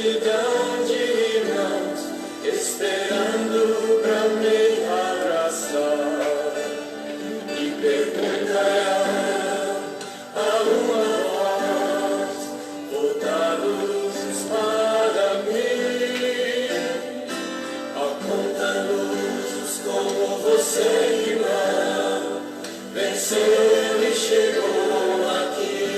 multidão de irmãos esperando pra me abraçar e perguntarão a uma voz, voltados para mim, apontando-nos como você, irmão, venceu e chegou aqui.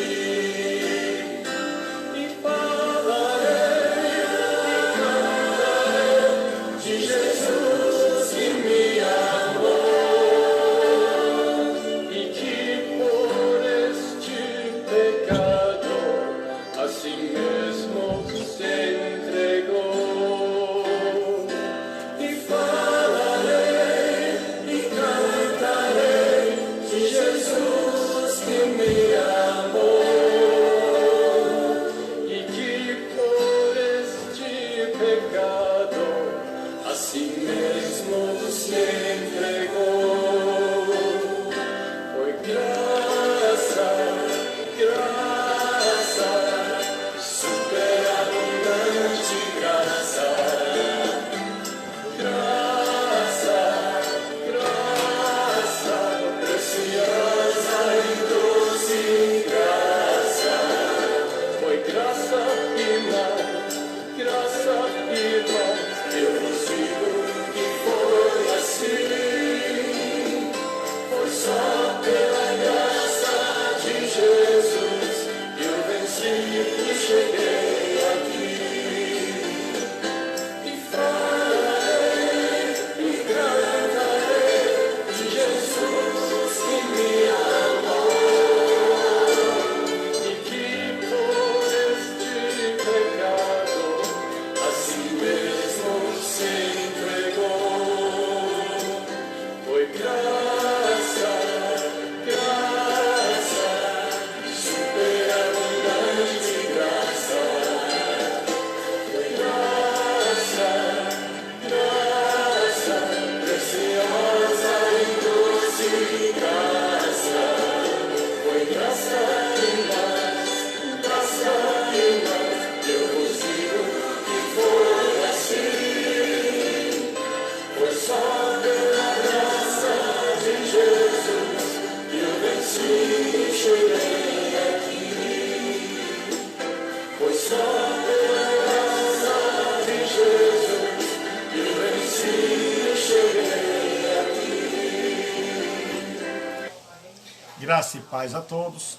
Graça e paz a todos.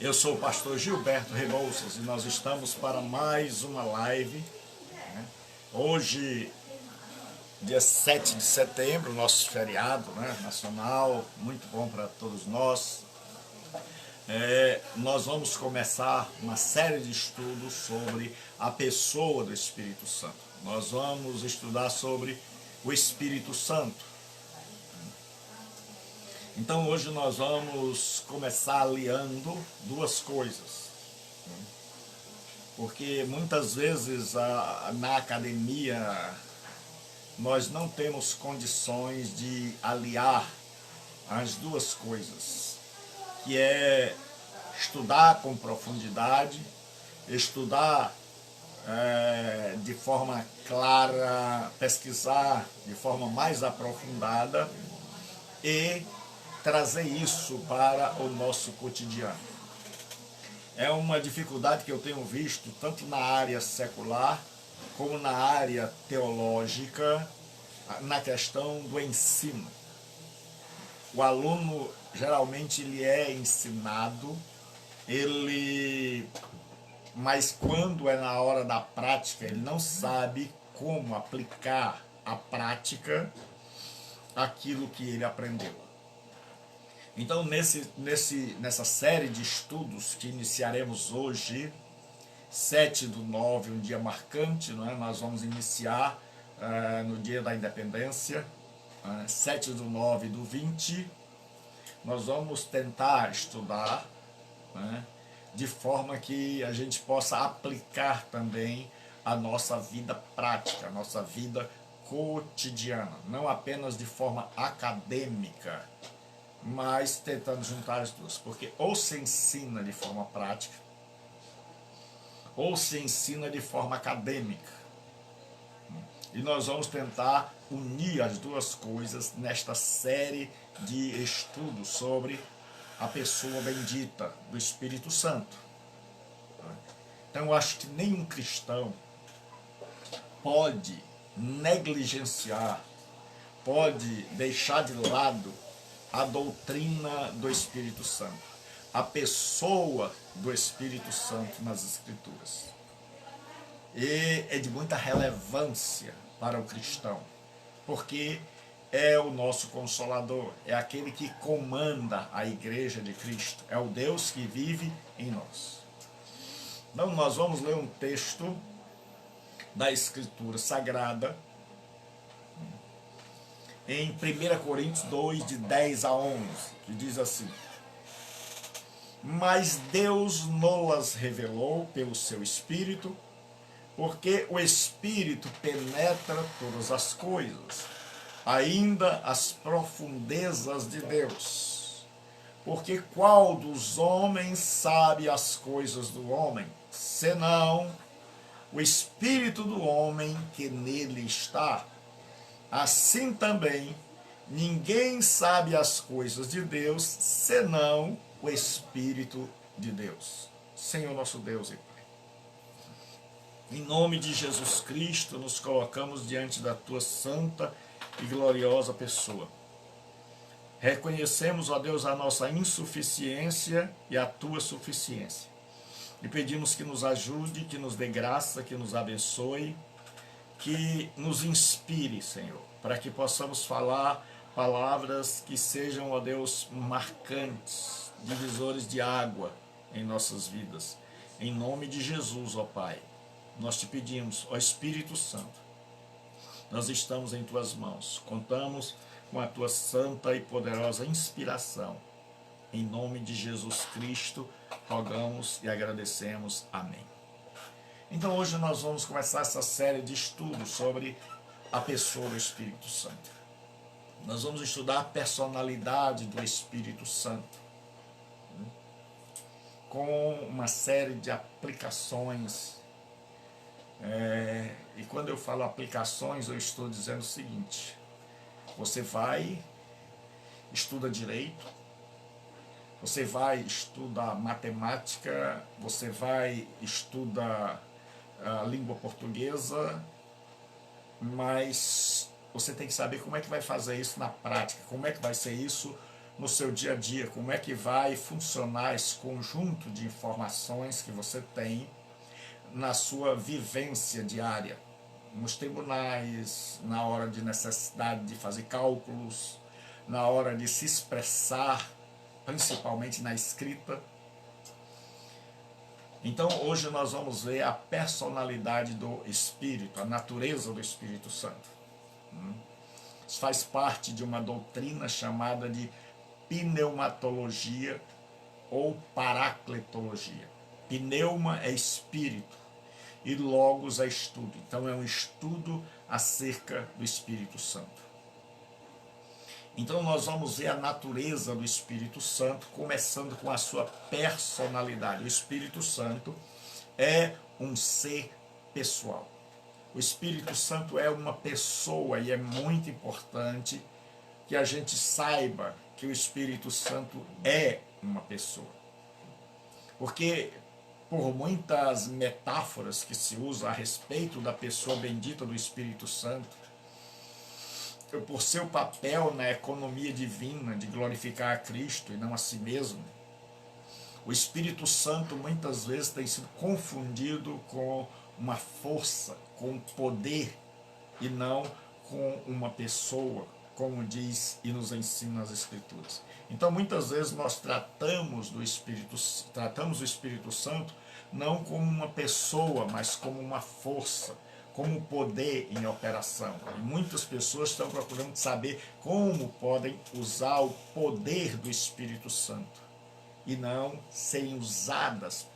Eu sou o pastor Gilberto Rebouças e nós estamos para mais uma live, né? Hoje, dia 7 de setembro, nosso feriado, né, nacional, muito bom para todos nós. Nós vamos começar uma série de estudos sobre a pessoa do Espírito Santo. Nós vamos estudar sobre o Espírito Santo. Então hoje nós vamos começar aliando duas coisas, porque muitas vezes na academia nós não temos condições de aliar as duas coisas, que é estudar com profundidade, estudar de forma clara, pesquisar de forma mais aprofundada e trazer isso para o nosso cotidiano. É uma dificuldade que eu tenho visto tanto na área secular como na área teológica, na questão do ensino. O aluno geralmente ele é ensinado, mas quando é na hora da prática, ele não sabe como aplicar à prática aquilo que ele aprendeu. Então, nessa série de estudos que iniciaremos hoje, 7/9, um dia marcante, não é? Nós vamos iniciar no dia da independência, 7/9/20, nós vamos tentar estudar, né, de forma que a gente possa aplicar também a nossa vida prática, a nossa vida cotidiana, não apenas de forma acadêmica, mas tentando juntar as duas, porque ou se ensina de forma prática, ou se ensina de forma acadêmica. E nós vamos tentar unir as duas coisas nesta série de estudos sobre a pessoa bendita do Espírito Santo. Então eu acho que nenhum cristão pode negligenciar, pode deixar de lado a doutrina do Espírito Santo, a pessoa do Espírito Santo nas Escrituras. E é de muita relevância para o cristão, porque é o nosso Consolador, é aquele que comanda a Igreja de Cristo, é o Deus que vive em nós. Então nós vamos ler um texto da Escritura Sagrada, em 1 Coríntios 2, de 10 a 11, que diz assim: mas Deus nos revelou pelo seu Espírito, porque o Espírito penetra todas as coisas, ainda as profundezas de Deus. Porque qual dos homens sabe as coisas do homem, senão o Espírito do homem que nele está? Assim também, ninguém sabe as coisas de Deus, senão o Espírito de Deus. Senhor nosso Deus e Pai, em nome de Jesus Cristo, nos colocamos diante da Tua santa e gloriosa pessoa. Reconhecemos, ó Deus, a nossa insuficiência e a Tua suficiência. E pedimos que nos ajude, que nos dê graça, que nos abençoe, que nos inspire, Senhor, para que possamos falar palavras que sejam, ó Deus, marcantes, divisores de água em nossas vidas. Em nome de Jesus, ó Pai, nós te pedimos, ó Espírito Santo, nós estamos em Tuas mãos, contamos com a Tua santa e poderosa inspiração. Em nome de Jesus Cristo, rogamos e agradecemos. Amém. Então hoje nós vamos começar essa série de estudos sobre a pessoa do Espírito Santo. Nós vamos estudar a personalidade do Espírito Santo, com uma série de aplicações. E quando eu falo aplicações, eu estou dizendo o seguinte: você vai, estuda direito, você vai, estuda matemática, você vai, estuda a língua portuguesa, mas você tem que saber como é que vai fazer isso na prática, como é que vai ser isso no seu dia a dia, como é que vai funcionar esse conjunto de informações que você tem na sua vivência diária, nos tribunais, na hora de necessidade de fazer cálculos, na hora de se expressar, principalmente na escrita. Então hoje nós vamos ver a personalidade do Espírito, a natureza do Espírito Santo. Isso faz parte de uma doutrina chamada de pneumatologia ou paracletologia. Pneuma é espírito e logos é estudo. Então é um estudo acerca do Espírito Santo. Então nós vamos ver a natureza do Espírito Santo, começando com a sua personalidade. O Espírito Santo é um ser pessoal. O Espírito Santo é uma pessoa e é muito importante que a gente saiba que o Espírito Santo é uma pessoa. Porque por muitas metáforas que se usam a respeito da pessoa bendita do Espírito Santo, por seu papel na economia divina de glorificar a Cristo e não a si mesmo, o Espírito Santo muitas vezes tem sido confundido com uma força, com um poder e não com uma pessoa, como diz e nos ensina as Escrituras. Então muitas vezes nós tratamos o Espírito Santo não como uma pessoa, mas como uma força, como poder em operação. E muitas pessoas estão procurando saber como podem usar o poder do Espírito Santo e não serem usadas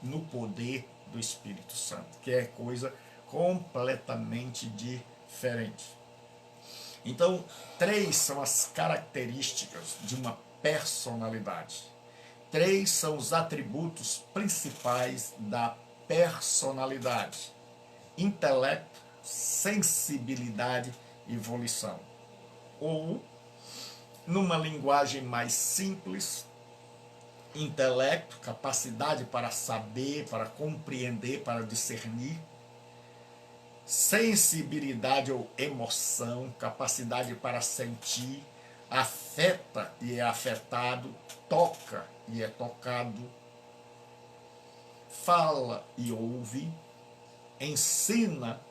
no poder do Espírito Santo, que é coisa completamente diferente. Então, 3 são as características de uma personalidade. 3 são os atributos principais da personalidade, intelecto, sensibilidade e volição. Ou, numa linguagem mais simples, intelecto, capacidade para saber, para compreender, para discernir, sensibilidade ou emoção, capacidade para sentir, afeta e é afetado, toca e é tocado, fala e ouve, ensina.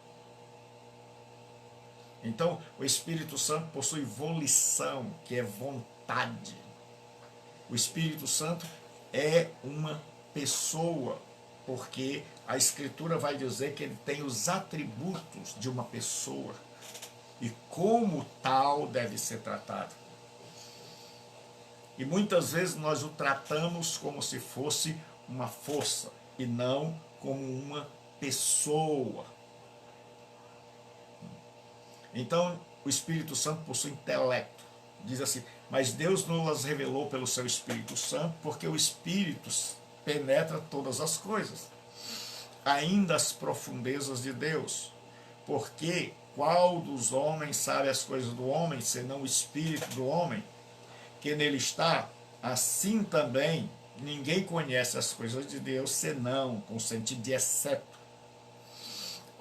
Então, o Espírito Santo possui volição, que é vontade. O Espírito Santo é uma pessoa, porque a Escritura vai dizer que ele tem os atributos de uma pessoa e como tal deve ser tratado. E muitas vezes nós o tratamos como se fosse uma força e não como uma pessoa. Então, o Espírito Santo possui intelecto. Diz assim, mas Deus nos revelou pelo seu Espírito Santo, porque o Espírito penetra todas as coisas, ainda as profundezas de Deus. Porque qual dos homens sabe as coisas do homem, senão o Espírito do homem, que nele está? Assim também ninguém conhece as coisas de Deus, senão, com sentido de exceto,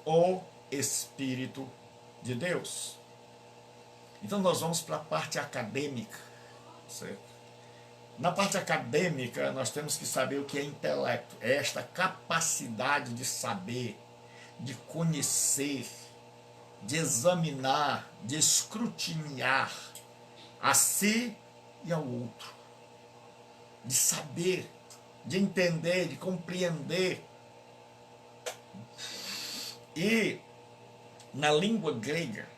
o Espírito de Deus. Então nós vamos para a parte acadêmica, certo? Na parte acadêmica nós temos que saber o que é intelecto, é esta capacidade de saber, de conhecer, de examinar, de escrutinar a si e ao outro, de saber, de entender, de compreender. E na língua grega,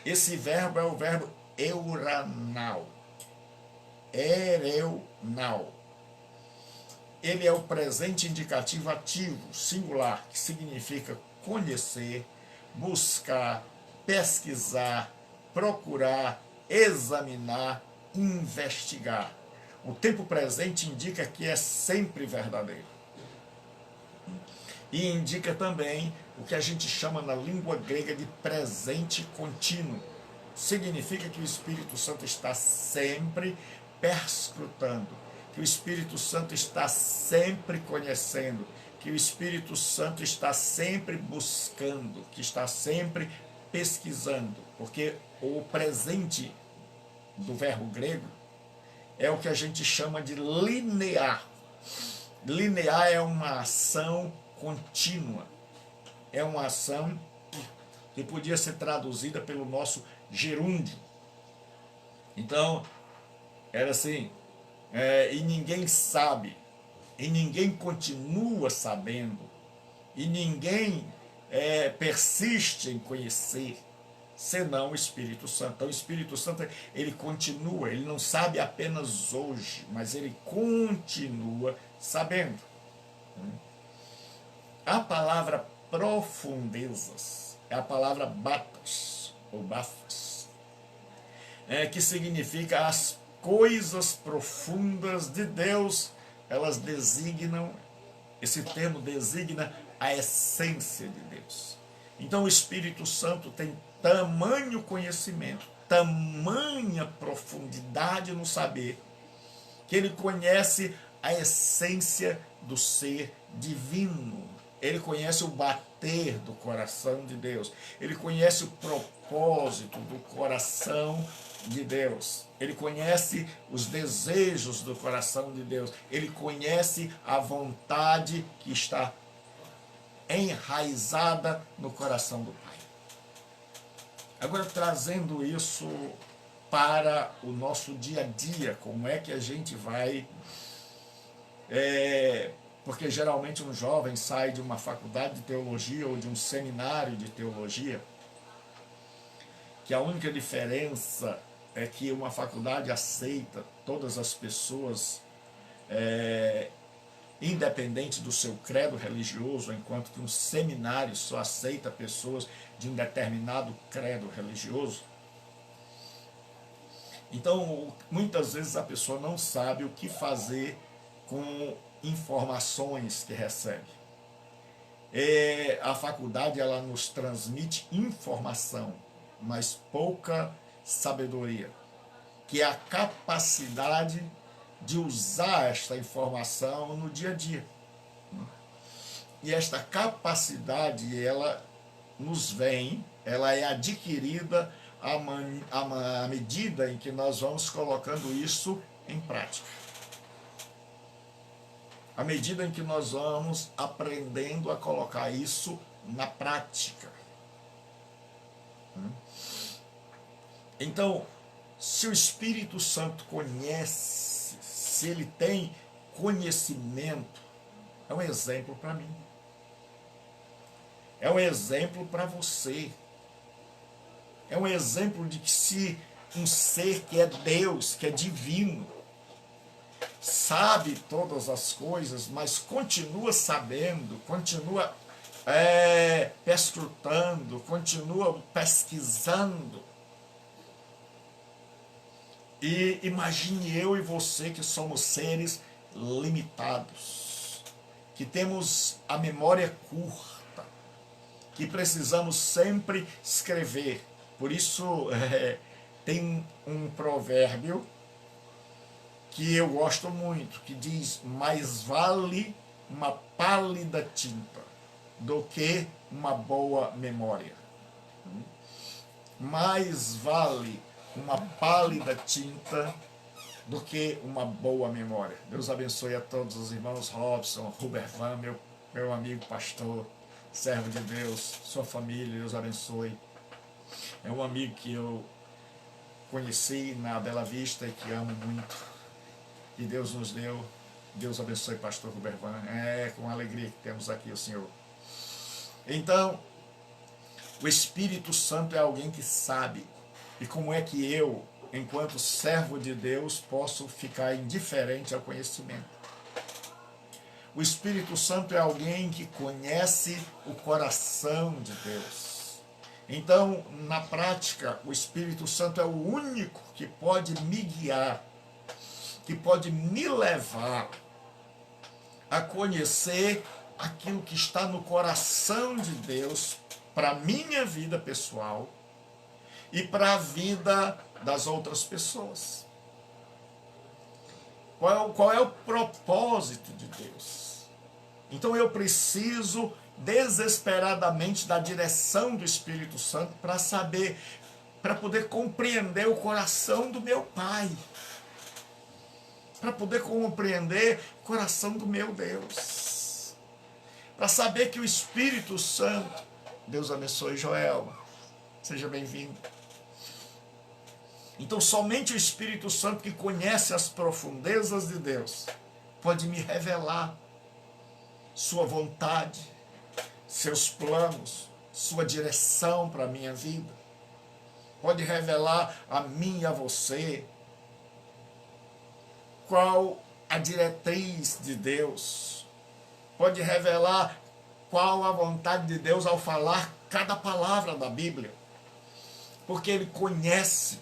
esse verbo é o verbo euranau. Ereunau. Ele é o presente indicativo ativo, singular, que significa conhecer, buscar, pesquisar, procurar, examinar, investigar. O tempo presente indica que é sempre verdadeiro. E indica também o que a gente chama na língua grega de presente contínuo. Significa que o Espírito Santo está sempre perscrutando, que o Espírito Santo está sempre conhecendo, que o Espírito Santo está sempre buscando, que está sempre pesquisando, porque o presente do verbo grego é o que a gente chama de linear. Linear é uma ação contínua, é uma ação que podia ser traduzida pelo nosso gerúndio. Então, era assim, e ninguém sabe, e ninguém continua sabendo, e ninguém persiste em conhecer, senão o Espírito Santo. Então o Espírito Santo, ele continua, ele não sabe apenas hoje, mas ele continua sabendo. A palavra profundezas é a palavra batas, ou bafas, que significa as coisas profundas de Deus. Elas designam, esse termo designa a essência de Deus. Então o Espírito Santo tem tamanho conhecimento, tamanha profundidade no saber, que ele conhece a essência do ser divino. Ele conhece o bater do coração de Deus. Ele conhece o propósito do coração de Deus. Ele conhece os desejos do coração de Deus. Ele conhece a vontade que está enraizada no coração do Pai. Agora, trazendo isso para o nosso dia a dia, como é que a gente vai... porque geralmente um jovem sai de uma faculdade de teologia ou de um seminário de teologia, que a única diferença é que uma faculdade aceita todas as pessoas, independente do seu credo religioso, enquanto que um seminário só aceita pessoas de um determinado credo religioso. Então, muitas vezes a pessoa não sabe o que fazer com informações que recebe. A faculdade, ela nos transmite informação, mas pouca sabedoria, que é a capacidade de usar esta informação no dia a dia. E esta capacidade, ela nos vem, ela é adquirida à medida em que nós vamos colocando isso em prática. À medida em que nós vamos aprendendo a colocar isso na prática. Então, se o Espírito Santo conhece, se ele tem conhecimento, é um exemplo para mim. É um exemplo para você. É um exemplo de que se um ser que é Deus, que é divino, sabe todas as coisas, mas continua sabendo, continua perscrutando, continua pesquisando. E imagine eu e você que somos seres limitados, que temos a memória curta, que precisamos sempre escrever. Por isso tem um provérbio que eu gosto muito, que diz: mais vale uma pálida tinta do que uma boa memória. Mais vale uma pálida tinta do que uma boa memória. Deus abençoe a todos os irmãos Robson, Rubervan, meu amigo pastor, servo de Deus, sua família, Deus abençoe. É um amigo que eu conheci na Bela Vista e que amo muito. E Deus nos deu. Deus abençoe pastor Rubervan. É com alegria que temos aqui o Senhor. Então, o Espírito Santo é alguém que sabe. E como é que eu, enquanto servo de Deus, posso ficar indiferente ao conhecimento? O Espírito Santo é alguém que conhece o coração de Deus. Então, na prática, o Espírito Santo é o único que pode me guiar, que pode me levar a conhecer aquilo que está no coração de Deus para a minha vida pessoal e para a vida das outras pessoas. Qual é o propósito de Deus? Então eu preciso desesperadamente da direção do Espírito Santo para saber, para poder compreender o coração do meu Pai, para poder compreender o coração do meu Deus, para saber que o Espírito Santo, Deus abençoe Joel, seja bem-vindo. Então somente o Espírito Santo, que conhece as profundezas de Deus, pode me revelar sua vontade, seus planos, sua direção para a minha vida. Pode revelar a mim e a você qual a diretriz de Deus. Pode revelar qual a vontade de Deus ao falar cada palavra da Bíblia. Porque Ele conhece,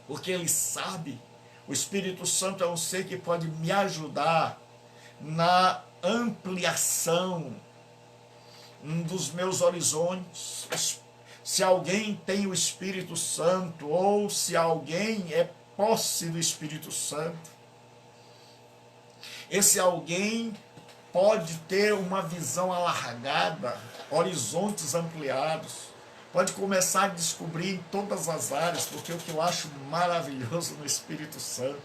porque Ele sabe. O Espírito Santo é um ser que pode me ajudar na ampliação dos meus horizontes. Se alguém tem o Espírito Santo, ou se alguém é posse do Espírito Santo, esse alguém pode ter uma visão alargada, horizontes ampliados, pode começar a descobrir em todas as áreas, porque o que eu acho maravilhoso no Espírito Santo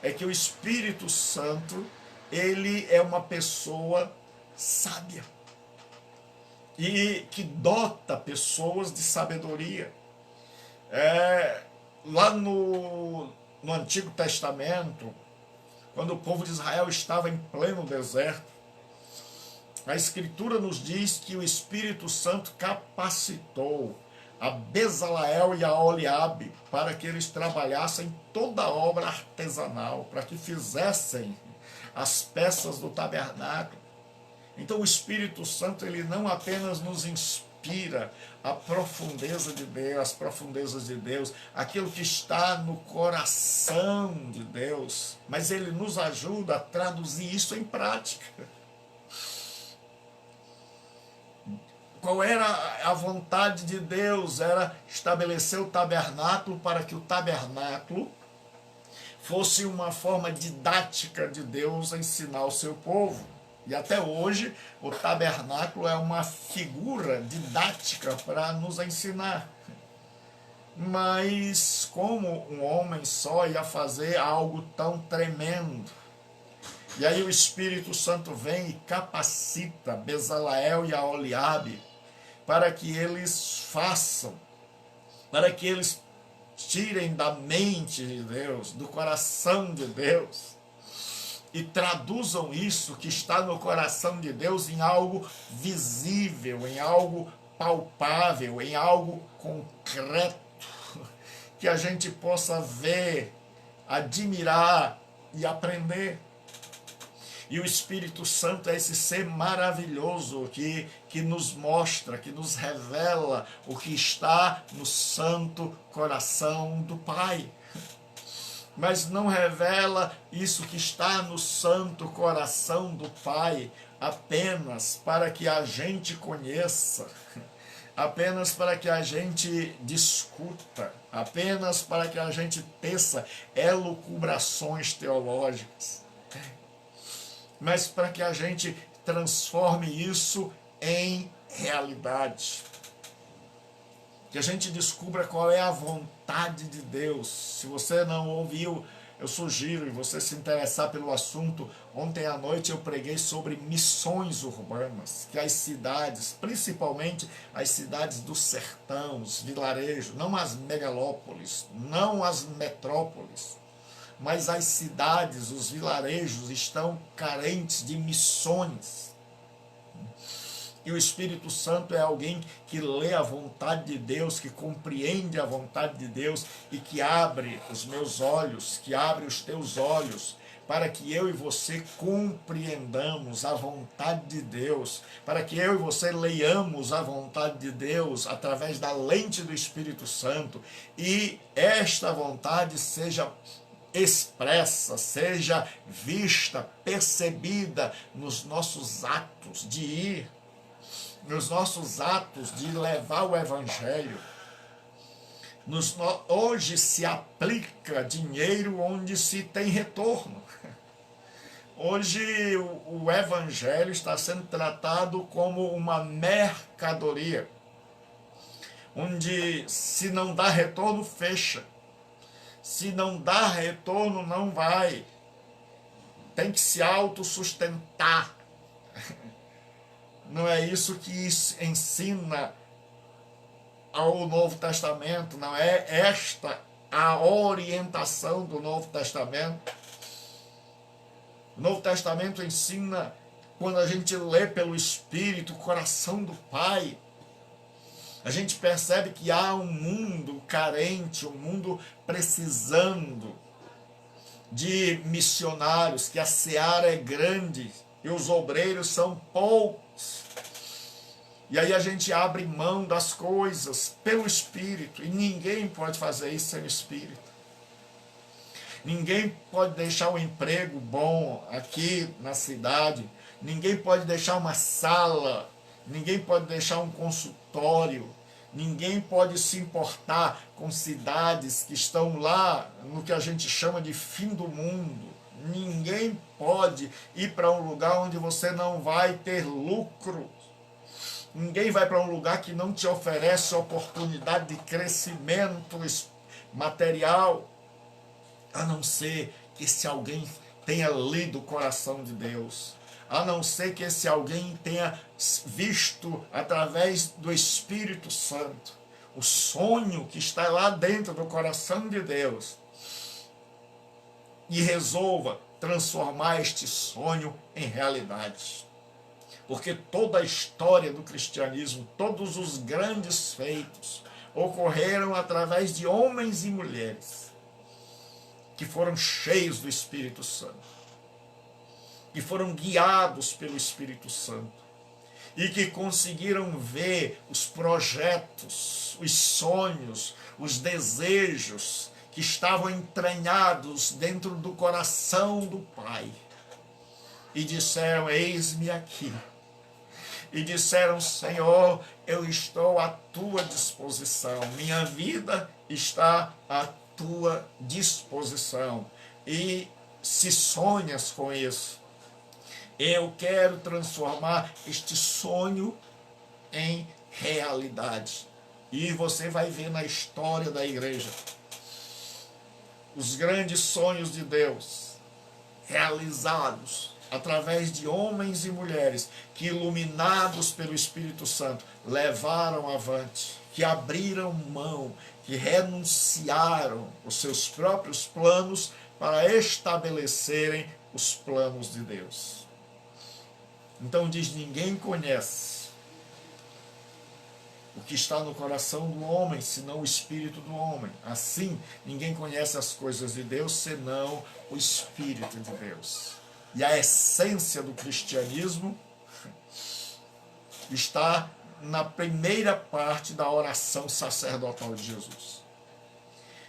é que o Espírito Santo, ele é uma pessoa sábia e que dota pessoas de sabedoria. Lá no Antigo Testamento, quando o povo de Israel estava em pleno deserto, a Escritura nos diz que o Espírito Santo capacitou a Bezaleel e a Oliabe para que eles trabalhassem toda a obra artesanal, para que fizessem as peças do tabernáculo. Então o Espírito Santo, ele não apenas nos inspira a profundeza de Deus, as profundezas de Deus, aquilo que está no coração de Deus, mas ele nos ajuda a traduzir isso em prática. Qual era a vontade de Deus? Era estabelecer o tabernáculo para que o tabernáculo fosse uma forma didática de Deus ensinar o seu povo. E até hoje o tabernáculo é uma figura didática para nos ensinar. Mas como um homem só ia fazer algo tão tremendo? E aí o Espírito Santo vem e capacita Bezaleel e Aholiabe para que eles façam, para que eles tirem da mente de Deus, do coração de Deus, e traduzam isso que está no coração de Deus em algo visível, em algo palpável, em algo concreto, que a gente possa ver, admirar e aprender. E o Espírito Santo é esse ser maravilhoso que nos mostra, que nos revela o que está no santo coração do Pai. Mas não revela isso que está no santo coração do Pai apenas para que a gente conheça, apenas para que a gente discuta, apenas para que a gente teça elucubrações teológicas, mas para que a gente transforme isso em realidade. Que a gente descubra qual é a vontade de Deus. Se você não ouviu, eu sugiro, e você se interessar pelo assunto, ontem à noite eu preguei sobre missões urbanas, que as cidades, principalmente as cidades do sertão, os vilarejos, não as megalópolis, não as metrópoles, mas as cidades, os vilarejos estão carentes de missões. E o Espírito Santo é alguém que lê a vontade de Deus, que compreende a vontade de Deus e que abre os meus olhos, que abre os teus olhos, para que eu e você compreendamos a vontade de Deus, para que eu e você leiamos a vontade de Deus através da lente do Espírito Santo e esta vontade seja expressa, seja vista, percebida nos nossos atos de ir, nos nossos atos de levar o Evangelho. Hoje se aplica dinheiro onde se tem retorno. Hoje o Evangelho está sendo tratado como uma mercadoria, onde se não dá retorno, fecha. Se não dá retorno, não vai. Tem que se autossustentar. Não é isso que ensina ao Novo Testamento, não é esta a orientação do Novo Testamento. O Novo Testamento ensina, quando a gente lê pelo Espírito, o coração do Pai, a gente percebe que há um mundo carente, um mundo precisando de missionários, que a seara é grande e os obreiros são poucos. E aí a gente abre mão das coisas pelo Espírito, e ninguém pode fazer isso sem o Espírito. Ninguém pode deixar um emprego bom aqui na cidade, ninguém pode deixar uma sala, ninguém pode deixar um consultório, ninguém pode se importar com cidades que estão lá no que a gente chama de fim do mundo. Ninguém pode ir para um lugar onde você não vai ter lucro. Ninguém vai para um lugar que não te oferece oportunidade de crescimento material, a não ser que esse alguém tenha lido o coração de Deus, a não ser que esse alguém tenha visto através do Espírito Santo o sonho que está lá dentro do coração de Deus e resolva transformar este sonho em realidade. Porque toda a história do cristianismo, todos os grandes feitos ocorreram através de homens e mulheres que foram cheios do Espírito Santo, que foram guiados pelo Espírito Santo e que conseguiram ver os projetos, os sonhos, os desejos que estavam entranhados dentro do coração do Pai e disseram: eis-me aqui, e disseram: Senhor, eu estou à tua disposição, minha vida está à tua disposição. E se sonhas com isso, eu quero transformar este sonho em realidade. E você vai ver na história da igreja os grandes sonhos de Deus realizados através de homens e mulheres que, iluminados pelo Espírito Santo, levaram avante, que abriram mão, que renunciaram os seus próprios planos para estabelecerem os planos de Deus. Então diz: ninguém conhece o que está no coração do homem, senão o Espírito do homem. Assim, ninguém conhece as coisas de Deus, senão o Espírito de Deus. E a essência do cristianismo está na primeira parte da oração sacerdotal de Jesus.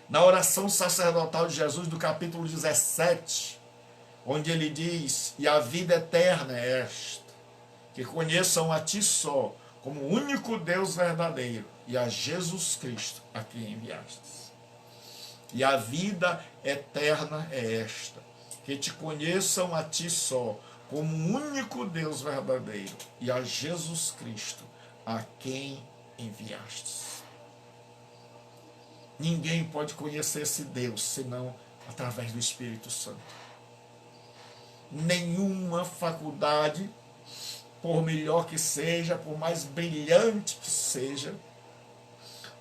Na oração sacerdotal de Jesus, do capítulo 17, onde ele diz: e a vida eterna é esta, que conheçam a ti só, como o único Deus verdadeiro, e a Jesus Cristo, a quem enviastes. E a vida eterna é esta, que te conheçam a ti só, como o único Deus verdadeiro, e a Jesus Cristo, a quem enviastes. Ninguém pode conhecer esse Deus, senão através do Espírito Santo. Nenhuma faculdade, por melhor que seja, por mais brilhante que seja,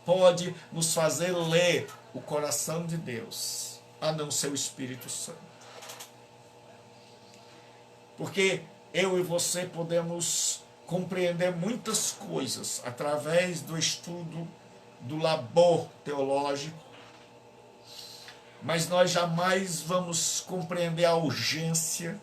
pode nos fazer ler o coração de Deus, a não ser o Espírito Santo. Porque eu e você podemos compreender muitas coisas através do estudo do labor teológico, mas nós jamais vamos compreender a urgência,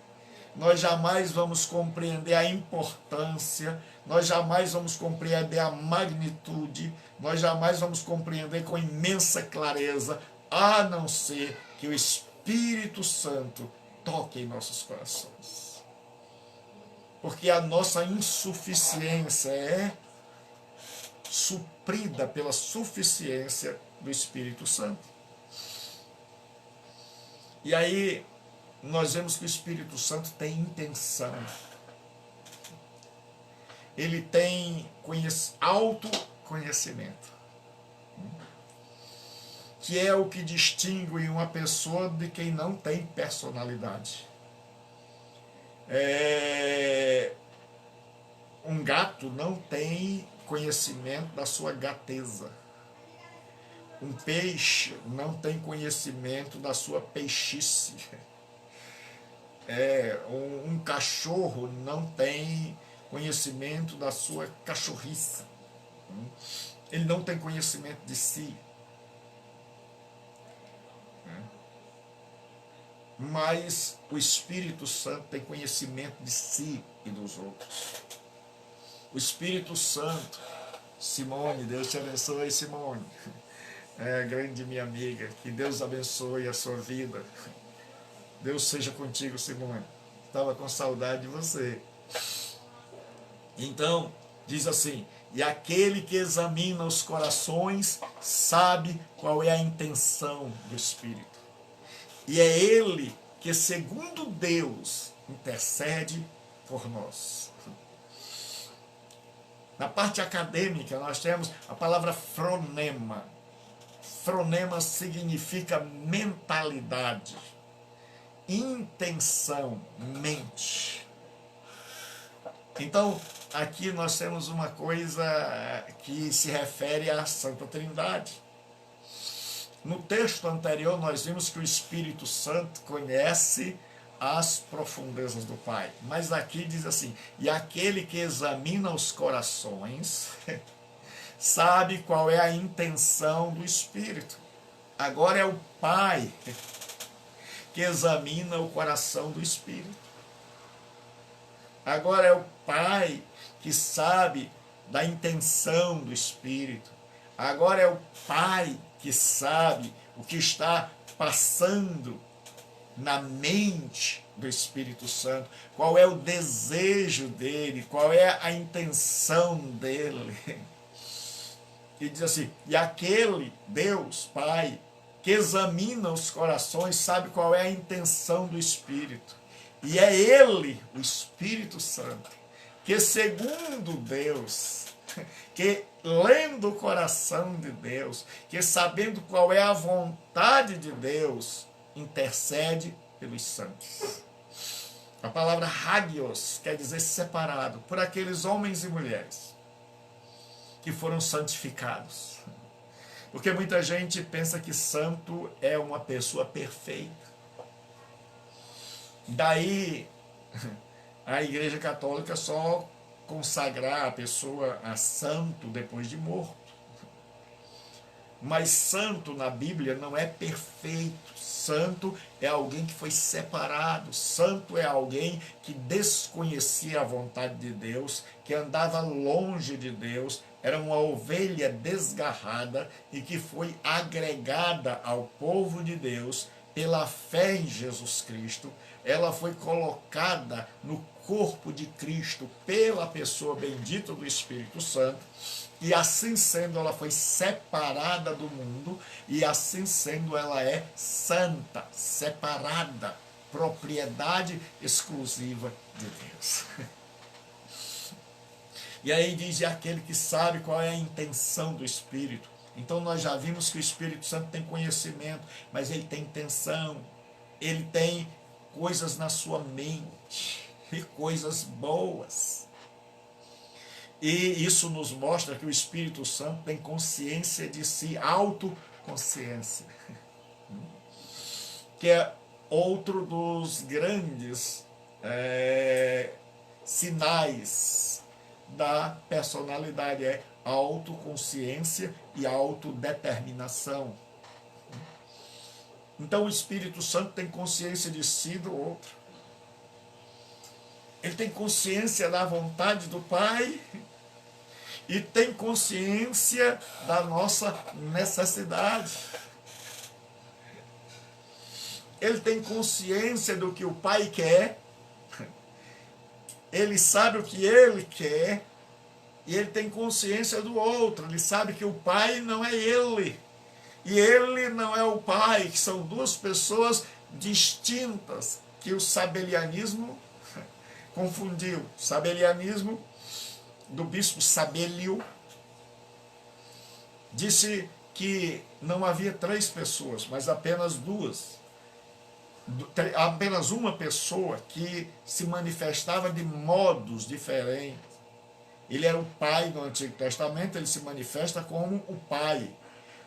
nós jamais vamos compreender a importância, nós jamais vamos compreender a magnitude, nós jamais vamos compreender com imensa clareza, a não ser que o Espírito Santo toque em nossos corações. Porque a nossa insuficiência é suprida pela suficiência do Espírito Santo. E aí nós vemos que o Espírito Santo tem intenção. Ele tem autoconhecimento, que é o que distingue uma pessoa de quem não tem personalidade. Um gato não tem conhecimento da sua gateza. Um peixe não tem conhecimento da sua peixice. Um cachorro não tem conhecimento da sua cachorrice. Ele não tem conhecimento de si. Mas o Espírito Santo tem conhecimento de si e dos outros. O Espírito Santo, Simone, Deus te abençoe, Simone. Grande minha amiga, que Deus abençoe a sua vida. Deus seja contigo, Simone. Estava com saudade de você. Então, diz assim: e aquele que examina os corações sabe qual é a intenção do Espírito. E é Ele que, segundo Deus, intercede por nós. Na parte acadêmica, nós temos a palavra fronema. Fronema significa mentalidade, intenção, mente. Então, aqui nós temos uma coisa que se refere à Santa Trindade. No texto anterior, nós vimos que o Espírito Santo conhece as profundezas do Pai. Mas aqui diz assim: e aquele que examina os corações sabe qual é a intenção do Espírito. Agora é o Pai que examina o coração do Espírito. Agora é o Pai que sabe da intenção do Espírito. Agora é o Pai que sabe o que está passando na mente do Espírito Santo, qual é o desejo dele, qual é a intenção dele. E diz assim, e aquele Deus, Pai, que examina os corações, sabe qual é a intenção do Espírito. E é ele, o Espírito Santo, que segundo Deus, que lendo o coração de Deus, que sabendo qual é a vontade de Deus, intercede pelos santos. A palavra hagios quer dizer separado, por aqueles homens e mulheres que foram santificados. Porque muita gente pensa que santo é uma pessoa perfeita. Daí a Igreja Católica só consagrar a pessoa a santo depois de morto. Mas santo na Bíblia não é perfeito. Santo é alguém que foi separado. Santo é alguém que desconhecia a vontade de Deus, que andava longe de Deus, era uma ovelha desgarrada e que foi agregada ao povo de Deus pela fé em Jesus Cristo. Ela foi colocada no corpo de Cristo pela pessoa bendita do Espírito Santo, e assim sendo ela foi separada do mundo, e assim sendo ela é santa, separada, propriedade exclusiva de Deus. E aí diz, é aquele que sabe qual é a intenção do Espírito. Então nós já vimos que o Espírito Santo tem conhecimento, mas ele tem intenção, ele tem coisas na sua mente, e coisas boas. E isso nos mostra que o Espírito Santo tem consciência de si, autoconsciência, que é outro dos grandes sinais da personalidade, é a autoconsciência e a autodeterminação. Então o Espírito Santo tem consciência de si e do outro. Ele tem consciência da vontade do Pai e tem consciência da nossa necessidade. Ele tem consciência do que o Pai quer, ele sabe o que ele quer, e ele tem consciência do outro. Ele sabe que o Pai não é ele, e ele não é o Pai, que são duas pessoas distintas, que o sabelianismo confundiu. Sabelianismo do bispo Sabélio disse que não havia três pessoas, mas apenas duas. Apenas uma pessoa que se manifestava de modos diferentes. Ele era o Pai no Antigo Testamento, ele se manifesta como o Pai.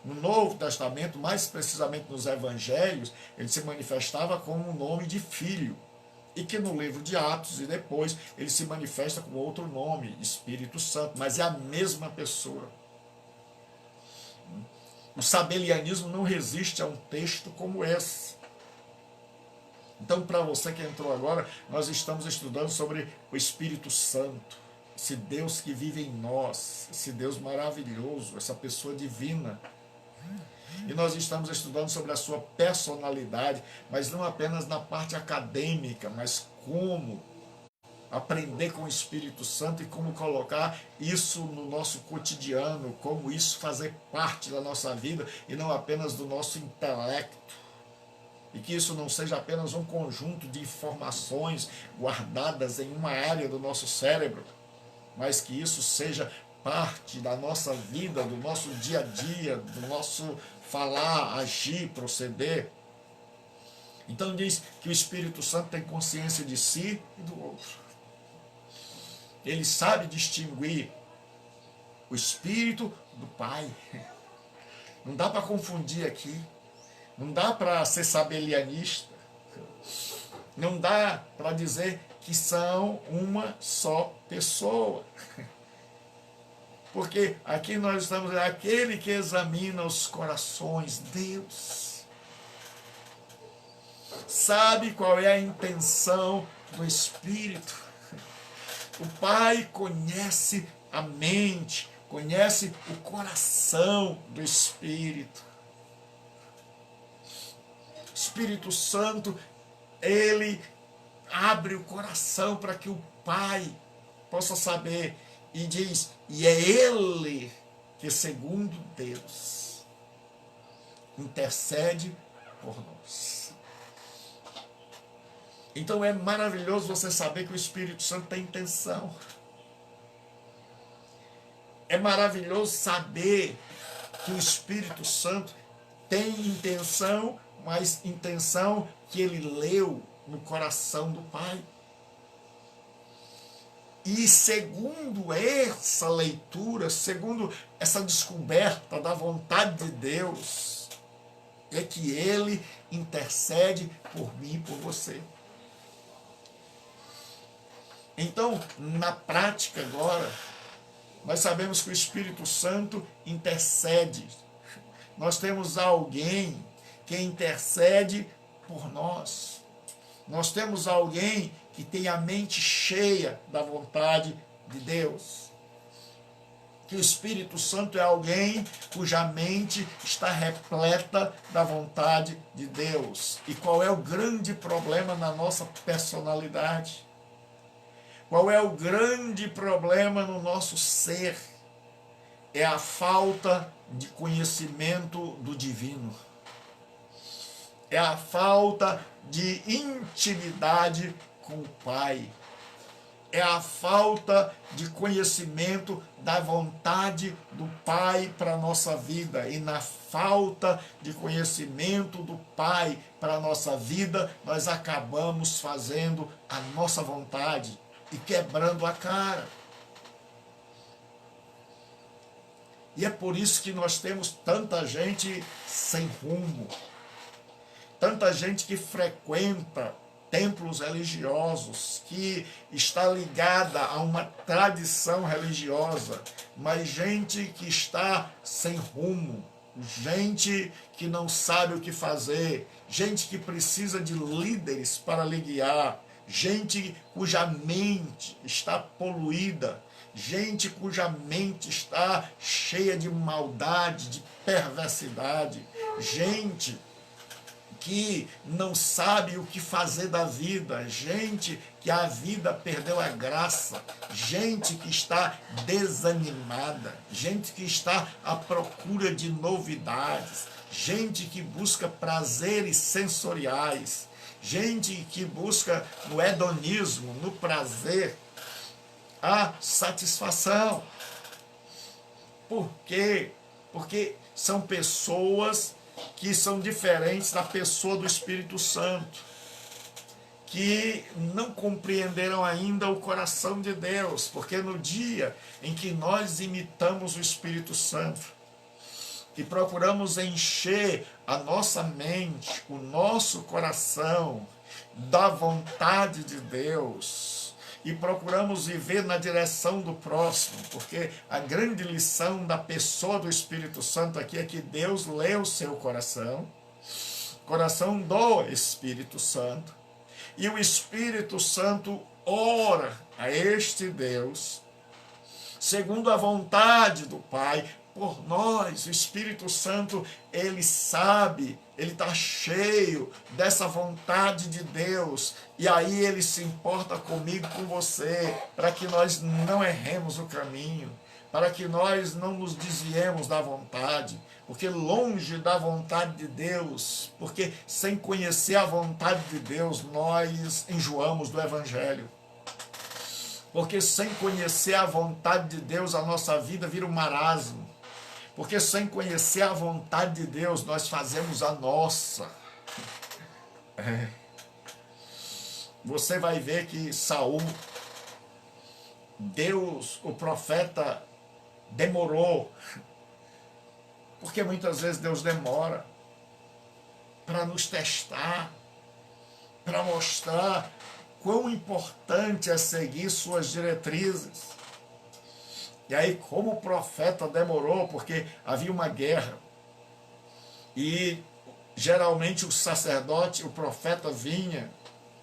No Novo Testamento, mais precisamente nos Evangelhos, ele se manifestava como o nome de Filho. E que no livro de Atos e depois ele se manifesta com outro nome, Espírito Santo, mas é a mesma pessoa. O sabelianismo não resiste a um texto como esse. Então, para você que entrou agora, nós estamos estudando sobre o Espírito Santo, esse Deus que vive em nós, esse Deus maravilhoso, essa pessoa divina. E nós estamos estudando sobre a sua personalidade, mas não apenas na parte acadêmica, mas como aprender com o Espírito Santo e como colocar isso no nosso cotidiano, como isso fazer parte da nossa vida e não apenas do nosso intelecto. E que isso não seja apenas um conjunto de informações guardadas em uma área do nosso cérebro, mas que isso seja parte da nossa vida, do nosso dia a dia, do nosso falar, agir, proceder. Então diz que o Espírito Santo tem consciência de si e do outro. Ele sabe distinguir o Espírito do Pai. Não dá para confundir aqui. Não dá para ser sabelianista. Não dá para dizer que são uma só pessoa. Porque aqui nós estamos, aquele que examina os corações, Deus, sabe qual é a intenção do Espírito. O Pai conhece a mente, conhece o coração do Espírito. O Espírito Santo ele abre o coração para que o Pai possa saber, e diz, e é Ele que, segundo Deus, intercede por nós. Então é maravilhoso você saber que o Espírito Santo tem intenção. É maravilhoso saber que o Espírito Santo tem intenção, mas intenção que ele leu no coração do Pai. E segundo essa leitura, segundo essa descoberta da vontade de Deus, é que ele intercede por mim e por você. Então, na prática agora, nós sabemos que o Espírito Santo intercede. Nós temos alguém que intercede por nós. Nós temos alguém que tem a mente cheia da vontade de Deus. Que o Espírito Santo é alguém cuja mente está repleta da vontade de Deus. E qual é o grande problema na nossa personalidade? Qual é o grande problema no nosso ser? É a falta de conhecimento do divino. É a falta de intimidade com o Pai. É a falta de conhecimento da vontade do Pai para a nossa vida. E na falta de conhecimento do Pai para a nossa vida, nós acabamos fazendo a nossa vontade e quebrando a cara. E é por isso que nós temos tanta gente sem rumo, tanta gente que frequenta templos religiosos, que está ligada a uma tradição religiosa, mas gente que está sem rumo, gente que não sabe o que fazer, gente que precisa de líderes para lhe guiar, gente cuja mente está poluída, gente cuja mente está cheia de maldade, de perversidade, gente que não sabe o que fazer da vida, gente que a vida perdeu a graça, gente que está desanimada, gente que está à procura de novidades, gente que busca prazeres sensoriais, gente que busca no hedonismo, no prazer, a satisfação. Por quê? Porque são pessoas que são diferentes da pessoa do Espírito Santo, que não compreenderam ainda o coração de Deus, porque no dia em que nós imitamos o Espírito Santo e procuramos encher a nossa mente, o nosso coração da vontade de Deus, e procuramos viver na direção do próximo, porque a grande lição da pessoa do Espírito Santo aqui é que Deus lê o seu coração do Espírito Santo, e o Espírito Santo ora a este Deus, segundo a vontade do Pai, por nós. O Espírito Santo, ele sabe, ele está cheio dessa vontade de Deus, e aí ele se importa comigo, com você, para que nós não erremos o caminho, para que nós não nos desviemos da vontade, porque longe da vontade de Deus, porque sem conhecer a vontade de Deus, nós enjoamos do Evangelho. Porque sem conhecer a vontade de Deus, a nossa vida vira um marasmo. Porque sem conhecer a vontade de Deus, nós fazemos a nossa. Você vai ver que Saul, Deus, o profeta, demorou. Porque muitas vezes Deus demora para nos testar, para mostrar quão importante é seguir suas diretrizes. E aí, como o profeta demorou, porque havia uma guerra, e geralmente o sacerdote, o profeta vinha,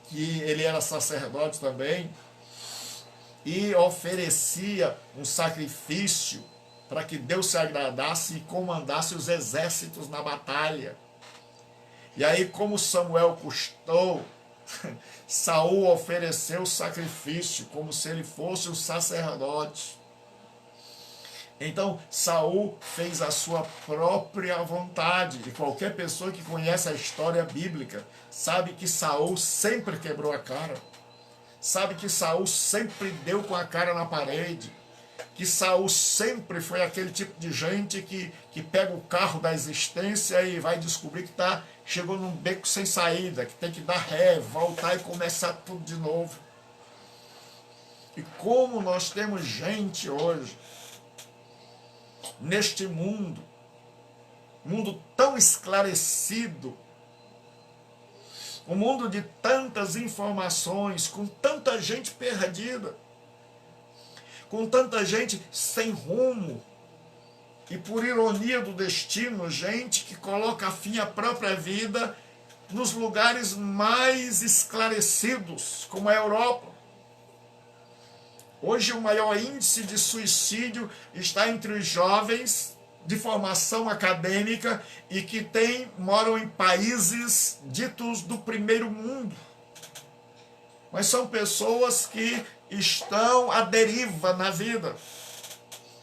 que ele era sacerdote também, e oferecia um sacrifício para que Deus se agradasse e comandasse os exércitos na batalha. E aí, como Samuel custou Saul ofereceu sacrifício como se ele fosse o sacerdote. Então, Saul fez a sua própria vontade. E qualquer pessoa que conhece a história bíblica sabe que Saul sempre quebrou a cara. Sabe que Saul sempre deu com a cara na parede. Que Saul sempre foi aquele tipo de gente que pega o carro da existência e vai descobrir que chegou num beco sem saída, que tem que dar ré, voltar e começar tudo de novo. E como nós temos gente hoje, neste mundo tão esclarecido, um mundo de tantas informações, com tanta gente perdida, com tanta gente sem rumo, e por ironia do destino, gente que coloca fim à própria vida nos lugares mais esclarecidos, como a Europa. Hoje o maior índice de suicídio está entre os jovens de formação acadêmica e que moram em países ditos do primeiro mundo. Mas são pessoas que estão à deriva na vida.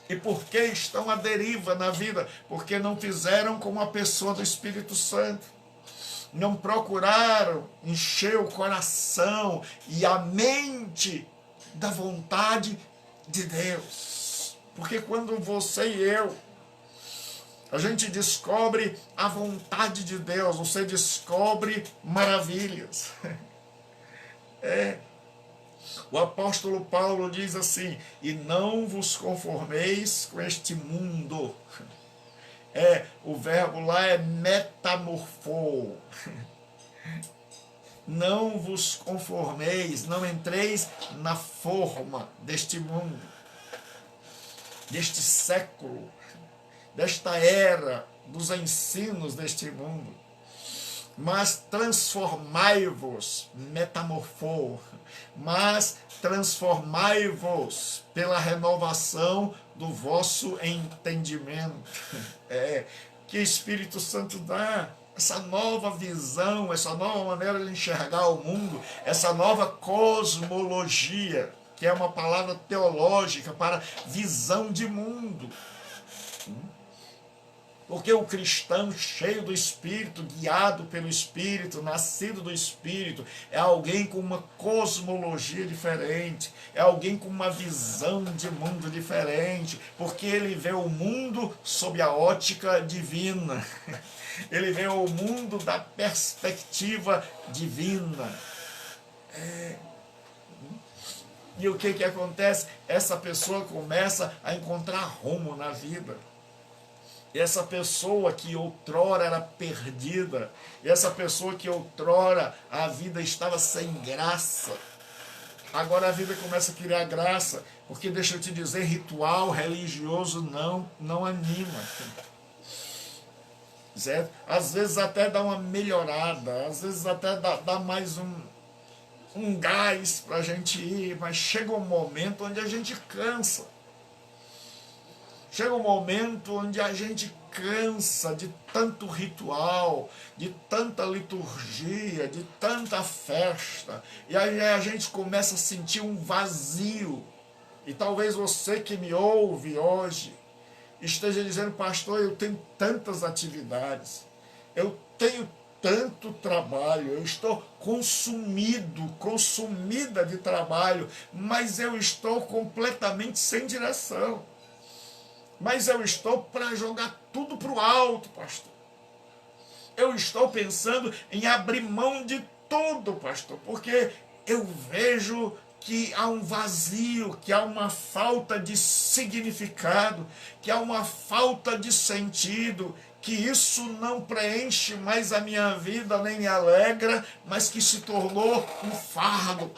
E por que estão à deriva na vida? Porque não fizeram como a pessoa do Espírito Santo. Não procuraram encher o coração e a mente da vontade de Deus. Porque quando você e eu, a gente descobre a vontade de Deus, você descobre maravilhas. O apóstolo Paulo diz assim: e não vos conformeis com este mundo. O verbo lá é metamorfou. Não vos conformeis, não entreis na forma deste mundo, deste século, desta era, dos ensinos deste mundo, mas transformai-vos, metamorfou, mas transformai-vos pela renovação do vosso entendimento. Que o Espírito Santo dá essa nova visão, essa nova maneira de enxergar o mundo, essa nova cosmologia, que é uma palavra teológica para visão de mundo. Porque o cristão cheio do Espírito, guiado pelo Espírito, nascido do Espírito, é alguém com uma cosmologia diferente, é alguém com uma visão de mundo diferente, porque ele vê o mundo sob a ótica divina, ele vê o mundo da perspectiva divina. E o que acontece? Essa pessoa começa a encontrar rumo na vida. Essa pessoa que outrora era perdida, essa pessoa que outrora a vida estava sem graça, agora a vida começa a criar graça, porque deixa eu te dizer, ritual religioso não anima, certo? Às vezes até dá uma melhorada, às vezes até dá mais um gás para a gente ir, mas chega um momento onde a gente cansa. Chega um momento onde a gente cansa de tanto ritual, de tanta liturgia, de tanta festa, e aí a gente começa a sentir um vazio. E talvez você que me ouve hoje esteja dizendo: pastor, eu tenho tantas atividades, eu tenho tanto trabalho, eu estou consumida de trabalho, mas eu estou completamente sem direção. Mas eu estou para jogar tudo para o alto, pastor. Eu estou pensando em abrir mão de tudo, pastor, porque eu vejo que há um vazio, que há uma falta de significado, que há uma falta de sentido, que isso não preenche mais a minha vida, nem me alegra, mas que se tornou um fardo.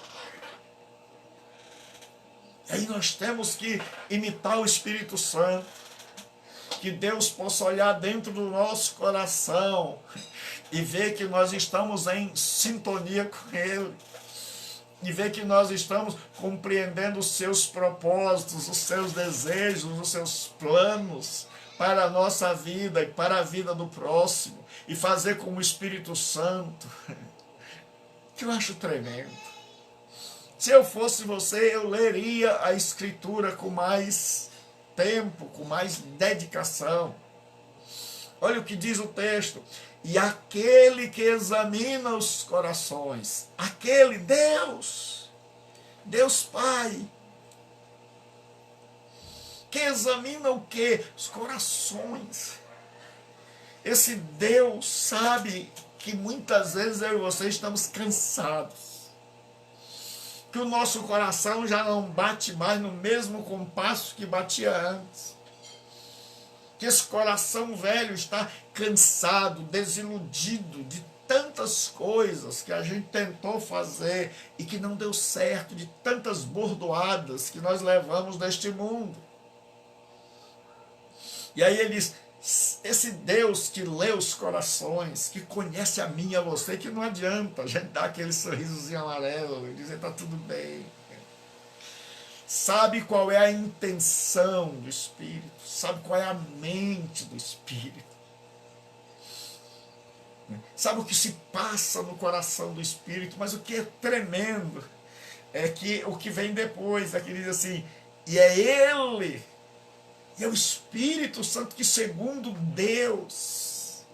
E aí nós temos que imitar o Espírito Santo, que Deus possa olhar dentro do nosso coração e ver que nós estamos em sintonia com Ele, e ver que nós estamos compreendendo os seus propósitos, os seus desejos, os seus planos para a nossa vida e para a vida do próximo, e fazer como o Espírito Santo que eu acho tremendo. Se eu fosse você, eu leria a Escritura com mais tempo, com mais dedicação. Olha o que diz o texto. E aquele que examina os corações, aquele Deus Pai, que examina o quê? Os corações. Esse Deus sabe que muitas vezes eu e você estamos cansados, que o nosso coração já não bate mais no mesmo compasso que batia antes, que esse coração velho está cansado, desiludido de tantas coisas que a gente tentou fazer e que não deu certo, de tantas bordoadas que nós levamos neste mundo. E aí ele diz, esse Deus que lê os corações, que conhece a mim e a você, que não adianta a gente dar aquele sorrisozinho amarelo e dizer, está tudo bem. Sabe qual é a intenção do Espírito, sabe qual é a mente do Espírito, sabe o que se passa no coração do Espírito. Mas o que é tremendo é que o que vem depois, é que diz assim, e é Ele, e é o Espírito Santo que segundo Deus,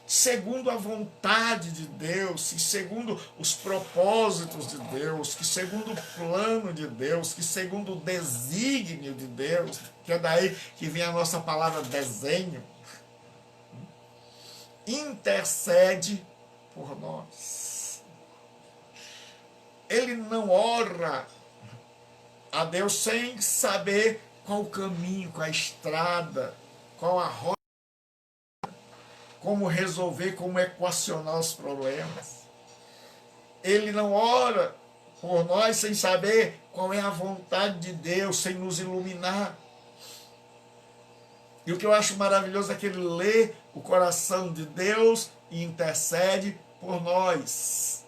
segundo a vontade de Deus, que segundo os propósitos de Deus, que segundo o plano de Deus, que segundo o desígnio de Deus, que é daí que vem a nossa palavra desenho, intercede por nós. Ele não ora a Deus sem saber qual o caminho, qual a estrada, qual a rota, como resolver, como equacionar os problemas. Ele não ora por nós sem saber qual é a vontade de Deus, sem nos iluminar. E o que eu acho maravilhoso é que ele lê o coração de Deus e intercede por nós.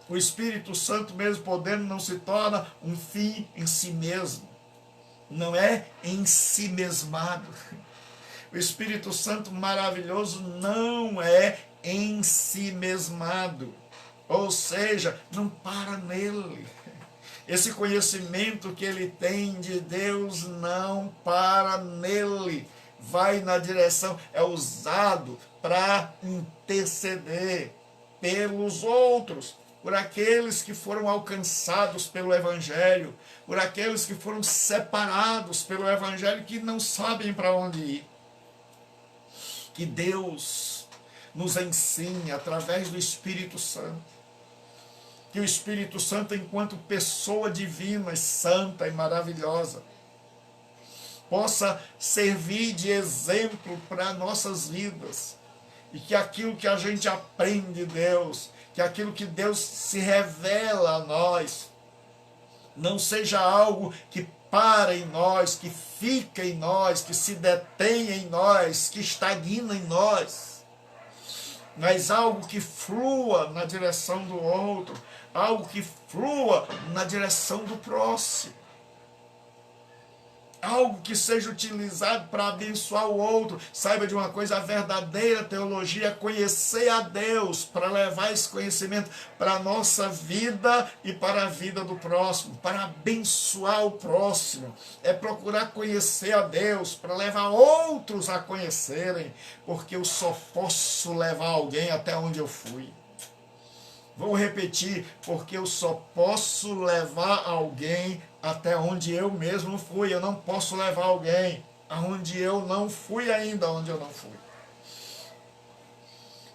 O Espírito Santo, mesmo podendo, não se torna um fim em si mesmo. Não é em si mesmado. O Espírito Santo maravilhoso não é em si mesmado. Ou seja, não para nele. Esse conhecimento que ele tem de Deus não para nele. Vai na direção, é usado para interceder pelos outros, por aqueles que foram alcançados pelo Evangelho, por aqueles que foram separados pelo Evangelho, que não sabem para onde ir. Que Deus nos ensine através do Espírito Santo. Que o Espírito Santo, enquanto pessoa divina, santa e maravilhosa, possa servir de exemplo para nossas vidas. E que aquilo que a gente aprende de Deus, que aquilo que Deus se revela a nós, não seja algo que para em nós, que fica em nós, que se detém em nós, que estagna em nós, mas algo que flua na direção do outro, algo que flua na direção do próximo. Algo que seja utilizado para abençoar o outro. Saiba de uma coisa, a verdadeira teologia é conhecer a Deus, para levar esse conhecimento para a nossa vida e para a vida do próximo, para abençoar o próximo. É procurar conhecer a Deus, para levar outros a conhecerem, porque eu só posso levar alguém até onde eu fui. Vou repetir, porque eu só posso levar alguém até onde eu mesmo fui. Eu não posso levar alguém aonde eu não fui ainda, onde eu não fui.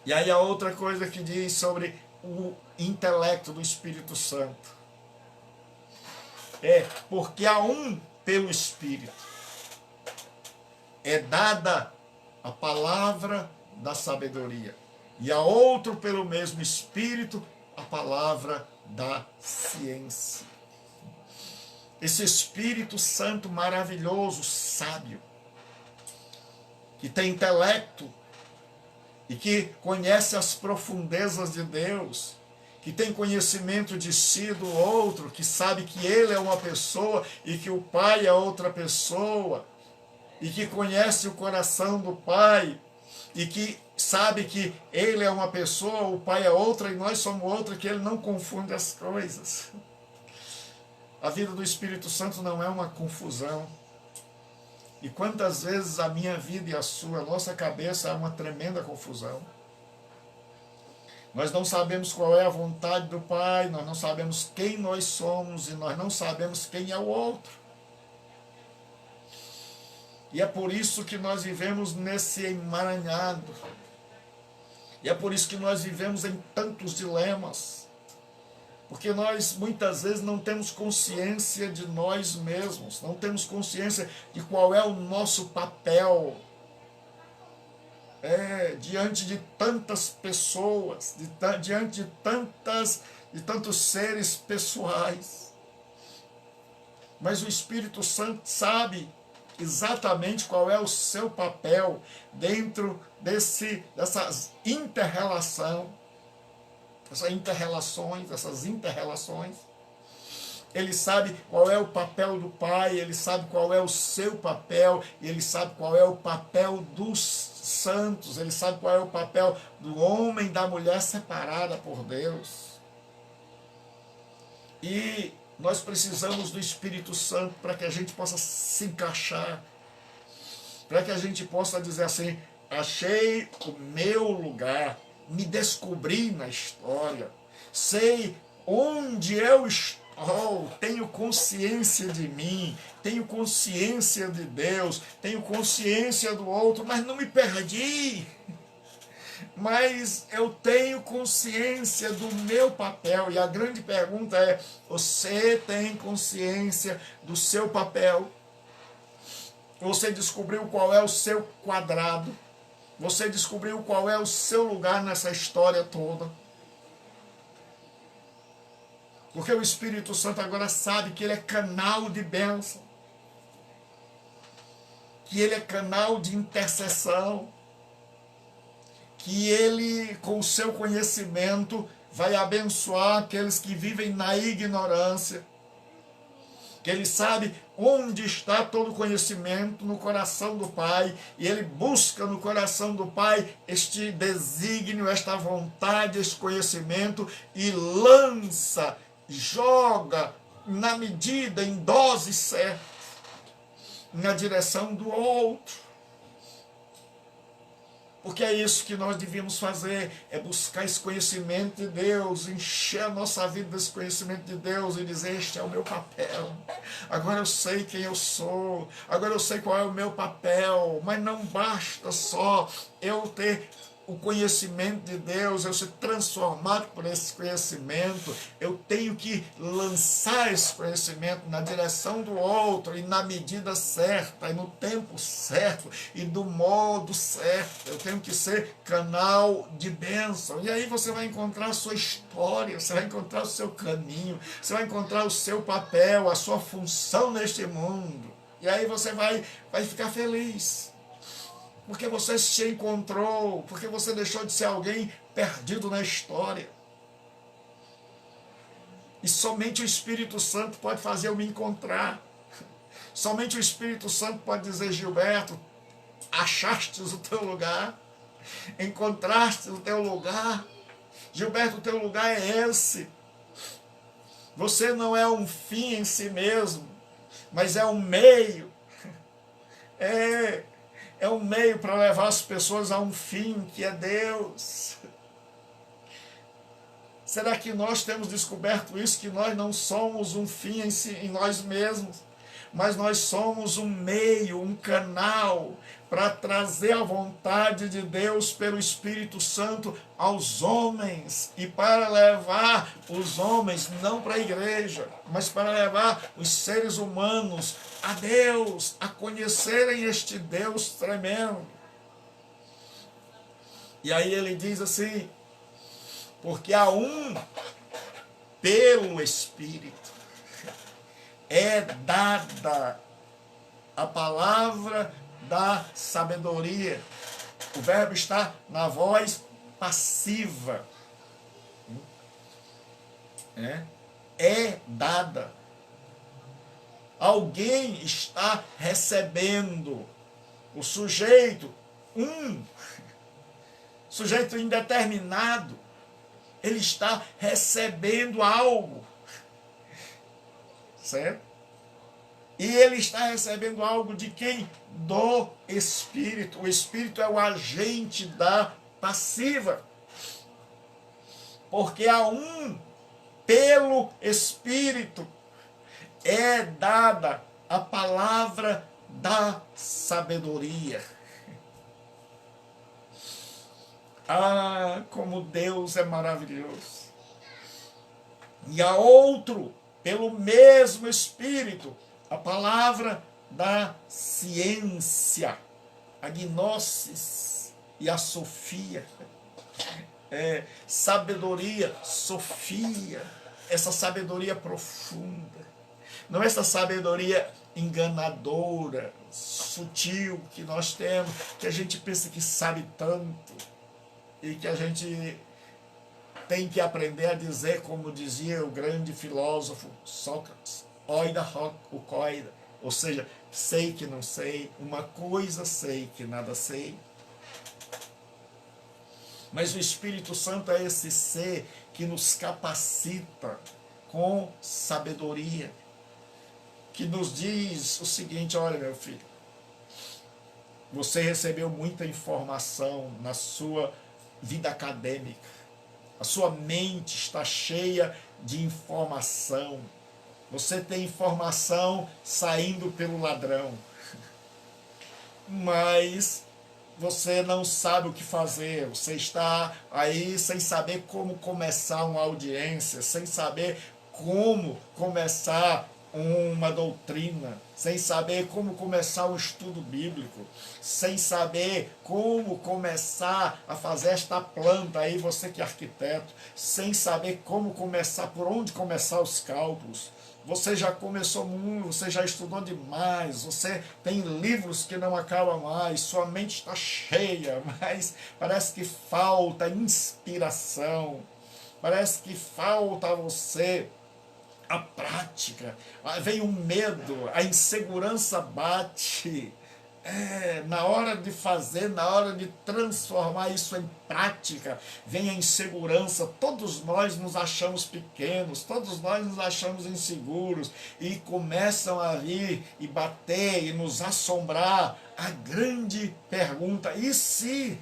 E aí a outra coisa que diz sobre o intelecto do Espírito Santo. É porque a um pelo Espírito é dada a palavra da sabedoria. E a outro pelo mesmo Espírito, a palavra da ciência. Esse Espírito Santo maravilhoso, sábio, que tem intelecto e que conhece as profundezas de Deus, que tem conhecimento de si do outro, que sabe que ele é uma pessoa e que o Pai é outra pessoa, e que conhece o coração do Pai, e que sabe que ele é uma pessoa, o Pai é outra e nós somos outra, que ele não confunde as coisas. A vida do Espírito Santo não é uma confusão. E quantas vezes a minha vida e a sua, a nossa cabeça é uma tremenda confusão. Nós não sabemos qual é a vontade do Pai, nós não sabemos quem nós somos e nós não sabemos quem é o outro. E é por isso que nós vivemos nesse emaranhado. E é por isso que nós vivemos em tantos dilemas. Porque nós muitas vezes não temos consciência de nós mesmos, não temos consciência de qual é o nosso papel diante de tantas pessoas, diante de tantos seres pessoais. Mas o Espírito Santo sabe exatamente qual é o seu papel dentro dessas interrelações. Ele sabe qual é o papel do Pai, ele sabe qual é o seu papel, ele sabe qual é o papel dos santos, ele sabe qual é o papel do homem e da mulher separada por Deus. E nós precisamos do Espírito Santo para que a gente possa se encaixar, para que a gente possa dizer assim: achei o meu lugar, me descobri na história, sei onde eu estou, tenho consciência de mim, tenho consciência de Deus, tenho consciência do outro, mas não me perdi. Mas eu tenho consciência do meu papel. E a grande pergunta é: você tem consciência do seu papel? Você descobriu qual é o seu quadrado? Você descobriu qual é o seu lugar nessa história toda? Porque o Espírito Santo agora sabe que ele é canal de bênção, que ele é canal de intercessão, que ele, com o seu conhecimento, vai abençoar aqueles que vivem na ignorância, que ele sabe onde está todo o conhecimento no coração do Pai, e ele busca no coração do Pai este desígnio, esta vontade, este conhecimento, e lança, joga na medida, em doses certas, na direção do outro. Porque é isso que nós devíamos fazer, é buscar esse conhecimento de Deus, encher a nossa vida desse conhecimento de Deus e dizer: este é o meu papel, agora eu sei quem eu sou, agora eu sei qual é o meu papel. Mas não basta só eu ter o conhecimento de Deus, eu ser transformado por esse conhecimento, eu tenho que lançar esse conhecimento na direção do outro, e na medida certa, e no tempo certo, e do modo certo. Eu tenho que ser canal de bênção. E aí você vai encontrar a sua história, você vai encontrar o seu caminho, você vai encontrar o seu papel, a sua função neste mundo. E aí você vai ficar feliz. Porque você se encontrou, porque você deixou de ser alguém perdido na história. E somente o Espírito Santo pode fazer eu me encontrar. Somente o Espírito Santo pode dizer: Gilberto, achastes o teu lugar, encontraste o teu lugar. Gilberto, o teu lugar é esse. Você não é um fim em si mesmo, mas é um meio. É um meio para levar as pessoas a um fim, que é Deus. Será que nós temos descoberto isso, que nós não somos um fim em si, em nós mesmos, mas nós somos um meio, um canal para trazer a vontade de Deus pelo Espírito Santo aos homens, e para levar os homens não para a igreja, mas para levar os seres humanos a Deus, a conhecerem este Deus tremendo. E aí ele diz assim: porque a um, pelo Espírito, é dada a palavra da sabedoria. O verbo está na voz passiva. É dada. Alguém está recebendo. O sujeito, sujeito indeterminado, ele está recebendo algo, certo? E ele está recebendo algo de quem? Do Espírito. O Espírito é o agente da passiva. Porque a um, pelo Espírito, é dada a palavra da sabedoria. Ah, como Deus é maravilhoso. E a outro, pelo mesmo Espírito, a palavra da ciência, a gnosis e a sofia. Sabedoria, sofia, essa sabedoria profunda. Não essa sabedoria enganadora, sutil que nós temos, que a gente pensa que sabe tanto e que a gente tem que aprender a dizer, como dizia o grande filósofo Sócrates, oida hoc ucoida, ou seja, sei que não sei, uma coisa sei que nada sei. Mas o Espírito Santo é esse ser que nos capacita com sabedoria, que nos diz o seguinte: olha, meu filho, você recebeu muita informação na sua vida acadêmica, a sua mente está cheia de informação, você tem informação saindo pelo ladrão, mas você não sabe o que fazer, você está aí sem saber como começar uma audiência, sem saber como começar uma doutrina, sem saber como começar um estudo bíblico, sem saber como começar a fazer esta planta aí, você que é arquiteto, sem saber como começar, por onde começar os cálculos. Você já começou muito, você já estudou demais, você tem livros que não acabam mais, sua mente está cheia, mas parece que falta inspiração, parece que falta a você a prática, vem o medo, a insegurança bate. Na hora de fazer, na hora de transformar isso em prática, vem a insegurança. Todos nós nos achamos pequenos, todos nós nos achamos inseguros, e começam a vir e bater e nos assombrar a grande pergunta: e se?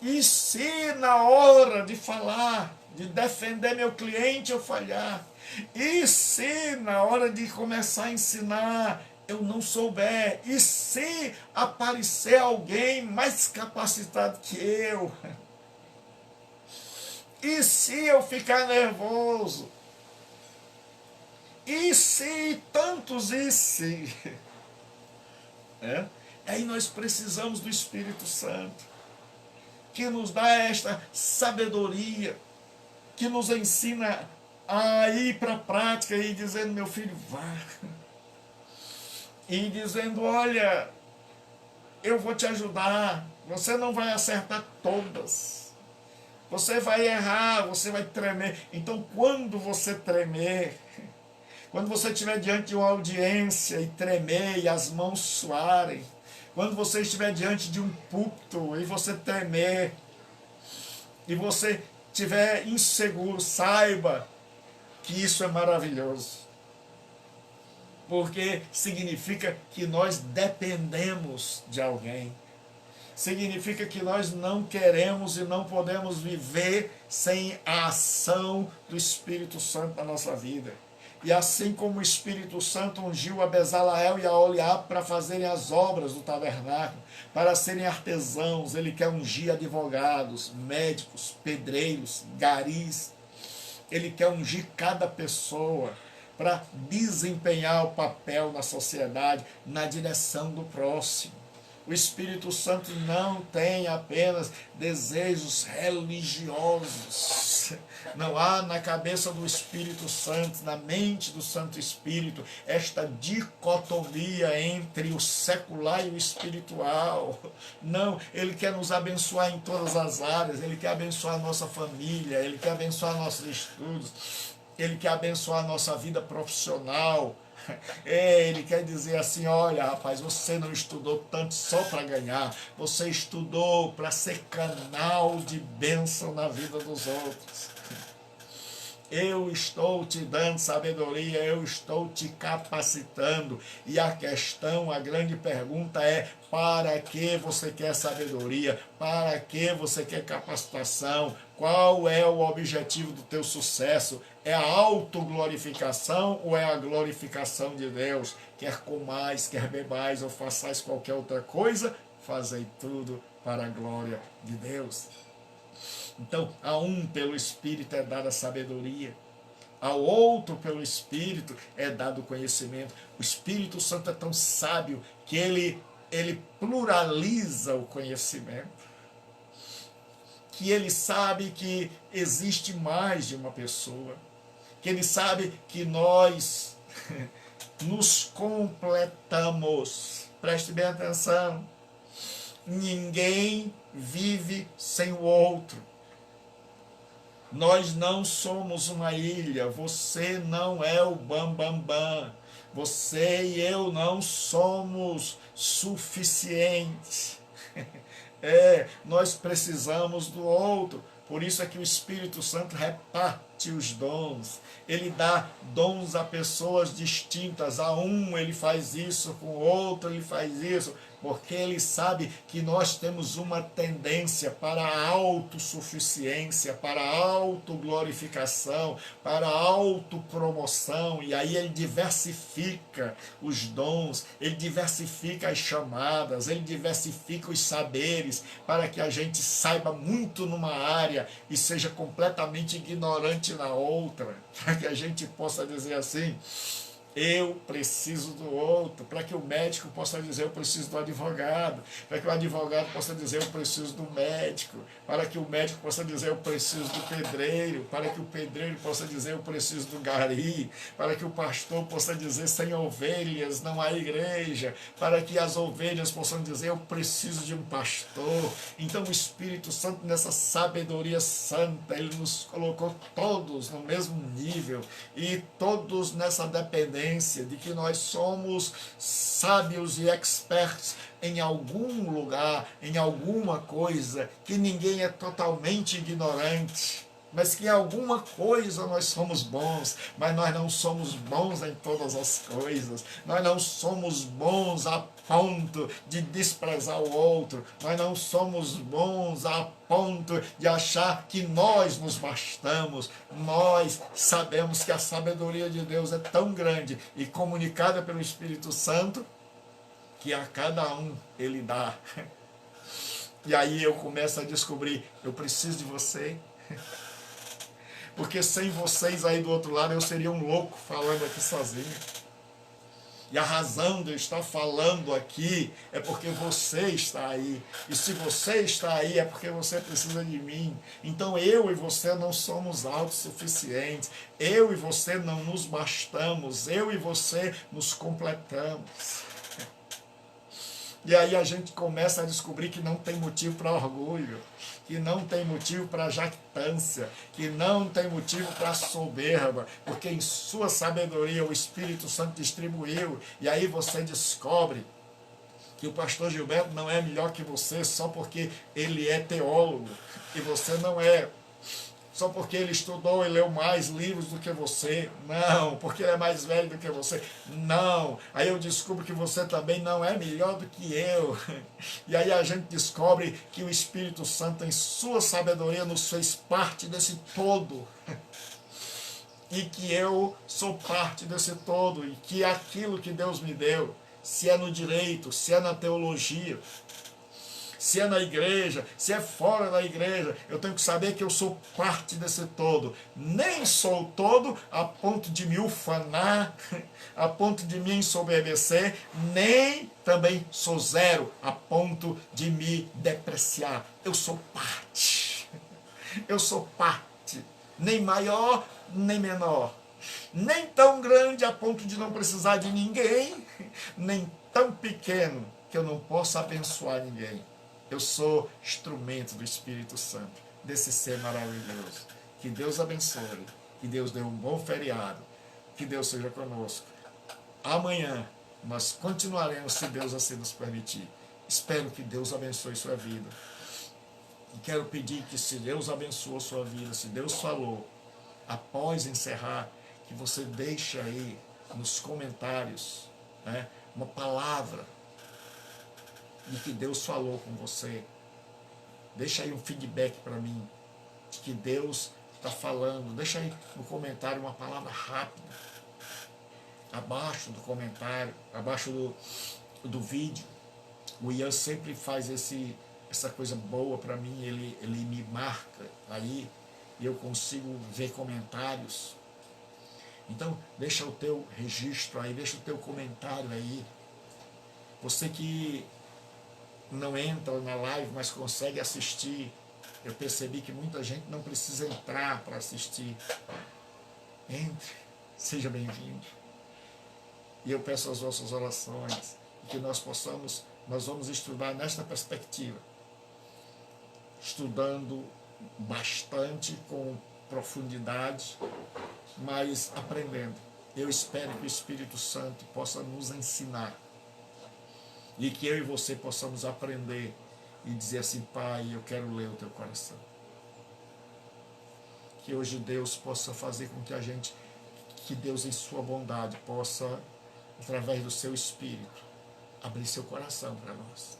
E se na hora de falar, de defender meu cliente eu falhar? E se na hora de começar a ensinar eu não souber? E se aparecer alguém mais capacitado que eu? E se eu ficar nervoso? E se tantos e se? Aí nós precisamos do Espírito Santo, que nos dá esta sabedoria, que nos ensina a ir para a prática e dizendo: meu filho, vá. E dizendo: olha, eu vou te ajudar, você não vai acertar todas, você vai errar, você vai tremer. Então, quando você tremer, quando você estiver diante de uma audiência e tremer e as mãos suarem, quando você estiver diante de um púlpito e você tremer, e você estiver inseguro, saiba que isso é maravilhoso. Porque significa que nós dependemos de alguém. Significa que nós não queremos e não podemos viver sem a ação do Espírito Santo na nossa vida. E assim como o Espírito Santo ungiu a Bezalael e a Oliabe para fazerem as obras do tabernáculo, para serem artesãos, ele quer ungir advogados, médicos, pedreiros, garis. Ele quer ungir cada pessoa para desempenhar o papel na sociedade, na direção do próximo. O Espírito Santo não tem apenas desejos religiosos. Não há na cabeça do Espírito Santo, na mente do Santo Espírito, esta dicotomia entre o secular e o espiritual. Não, ele quer nos abençoar em todas as áreas, ele quer abençoar a nossa família, ele quer abençoar nossos estudos, ele quer abençoar a nossa vida profissional, Ele quer dizer assim: olha, rapaz, você não estudou tanto só para ganhar, você estudou para ser canal de bênção na vida dos outros. Eu estou te dando sabedoria, eu estou te capacitando. E a questão, a grande pergunta é: para que você quer sabedoria? Para que você quer capacitação? Qual é o objetivo do teu sucesso? É a autoglorificação ou é a glorificação de Deus? Quer comais, quer bebais ou façais qualquer outra coisa, fazei tudo para a glória de Deus. Então, a um pelo Espírito é dada a sabedoria, ao outro pelo Espírito é dado o conhecimento. O Espírito Santo é tão sábio que ele pluraliza o conhecimento, que ele sabe que existe mais de uma pessoa, que ele sabe que nós nos completamos. Preste bem atenção. Ninguém vive sem o outro. Nós não somos uma ilha, você não é o bambambam, você e eu não somos suficientes. Nós precisamos do outro. Por isso é que o Espírito Santo reparte os dons. Ele dá dons a pessoas distintas. A um ele faz isso, com o outro ele faz isso, porque ele sabe que nós temos uma tendência para a autossuficiência, para a autoglorificação, para a autopromoção, e aí ele diversifica os dons, ele diversifica as chamadas, ele diversifica os saberes, para que a gente saiba muito numa área e seja completamente ignorante na outra, para que a gente possa dizer assim: eu preciso do outro, para que o médico possa dizer: eu preciso do advogado, para que o advogado possa dizer: eu preciso do médico, para que o médico possa dizer: eu preciso do pedreiro, para que o pedreiro possa dizer: eu preciso do gari, para que o pastor possa dizer: sem ovelhas não há igreja, para que as ovelhas possam dizer: eu preciso de um pastor. Então o Espírito Santo, nessa sabedoria santa, ele nos colocou todos no mesmo nível e todos nessa dependência de que nós somos sábios e experts em algum lugar, em alguma coisa, que ninguém é totalmente ignorante, mas que em alguma coisa nós somos bons, mas nós não somos bons em todas as coisas, nós não somos bons a ponto de desprezar o outro, nós não somos bons a ponto de achar que nós nos bastamos. Nós sabemos que a sabedoria de Deus é tão grande e comunicada pelo Espírito Santo, que a cada um ele dá. E aí eu começo a descobrir: eu preciso de você, porque sem vocês aí do outro lado eu seria um louco falando aqui sozinho. E a razão de eu estar falando aqui é porque você está aí. E se você está aí é porque você precisa de mim. Então eu e você não somos autossuficientes. Eu e você não nos bastamos. Eu e você nos completamos. E aí a gente começa a descobrir que não tem motivo para orgulho, que não tem motivo para jactância, que não tem motivo para soberba, porque em sua sabedoria o Espírito Santo distribuiu, e aí você descobre que o pastor Gilberto não é melhor que você só porque ele é teólogo, e você não é. Só porque ele estudou e leu mais livros do que você. Não. Porque ele é mais velho do que você. Não. Aí eu descubro que você também não é melhor do que eu. E aí a gente descobre que o Espírito Santo, em sua sabedoria, nos fez parte desse todo. E que eu sou parte desse todo. E que aquilo que Deus me deu, se é no direito, se é na teologia, se é na igreja, se é fora da igreja, eu tenho que saber que eu sou parte desse todo. Nem sou todo a ponto de me ufanar, a ponto de me ensoberbecer, nem também sou zero a ponto de me depreciar. Eu sou parte. Eu sou parte. Nem maior, nem menor. Nem tão grande a ponto de não precisar de ninguém, nem tão pequeno que eu não possa abençoar ninguém. Eu sou instrumento do Espírito Santo, desse ser maravilhoso. Que Deus abençoe, que Deus dê um bom feriado, que Deus seja conosco. amanhã nós continuaremos, se Deus assim nos permitir. Espero que Deus abençoe sua vida. E quero pedir que, se Deus abençoou sua vida, se Deus falou, após encerrar, que você deixe aí nos comentários, né, uma palavra de que Deus falou com você. Deixa aí um feedback para mim, de que Deus está falando. Deixa aí no comentário uma palavra rápida, abaixo do comentário, abaixo do vídeo. O Ian sempre faz essa coisa boa para mim, ele me marca aí, e eu consigo ver comentários. Então, deixa o teu registro aí, deixa o teu comentário aí. Você que não entra na live, mas consegue assistir, eu percebi que muita gente não precisa entrar para assistir. Entre, seja bem-vindo. E eu peço as vossas orações, e que nós vamos estudar nesta perspectiva, estudando bastante, com profundidade, mas aprendendo. Eu espero que o Espírito Santo possa nos ensinar, e que eu e você possamos aprender e dizer assim: Pai, eu quero ler o teu coração. Que hoje Deus possa fazer com que Deus em sua bondade possa, através do seu Espírito, abrir seu coração para nós.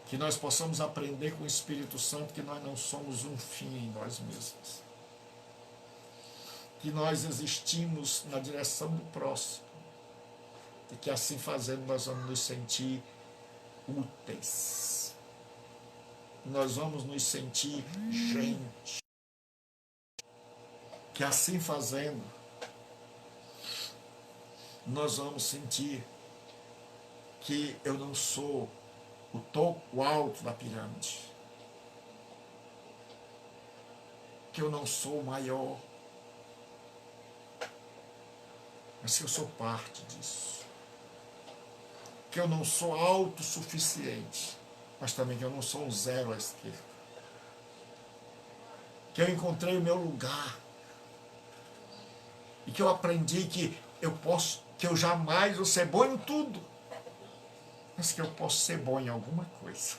Que nós possamos aprender com o Espírito Santo que nós não somos um fim em nós mesmos. Que nós existimos na direção do próximo. E que assim fazendo nós vamos nos sentir úteis. Nós vamos nos sentir gente. Que assim fazendo nós vamos sentir que eu não sou o topo alto da pirâmide, que eu não sou o maior, mas que eu sou parte disso, que eu não sou autossuficiente, mas também que eu não sou um zero à esquerda, que eu encontrei o meu lugar, e que eu aprendi que eu jamais vou ser bom em tudo, mas que eu posso ser bom em alguma coisa.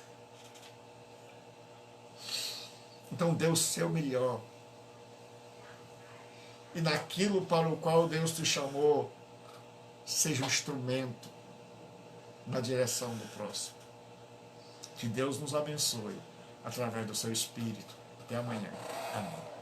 Então dê o seu melhor. E naquilo para o qual Deus te chamou, seja um instrumento na direção do próximo. Que Deus nos abençoe através do seu Espírito. Até amanhã. Amém.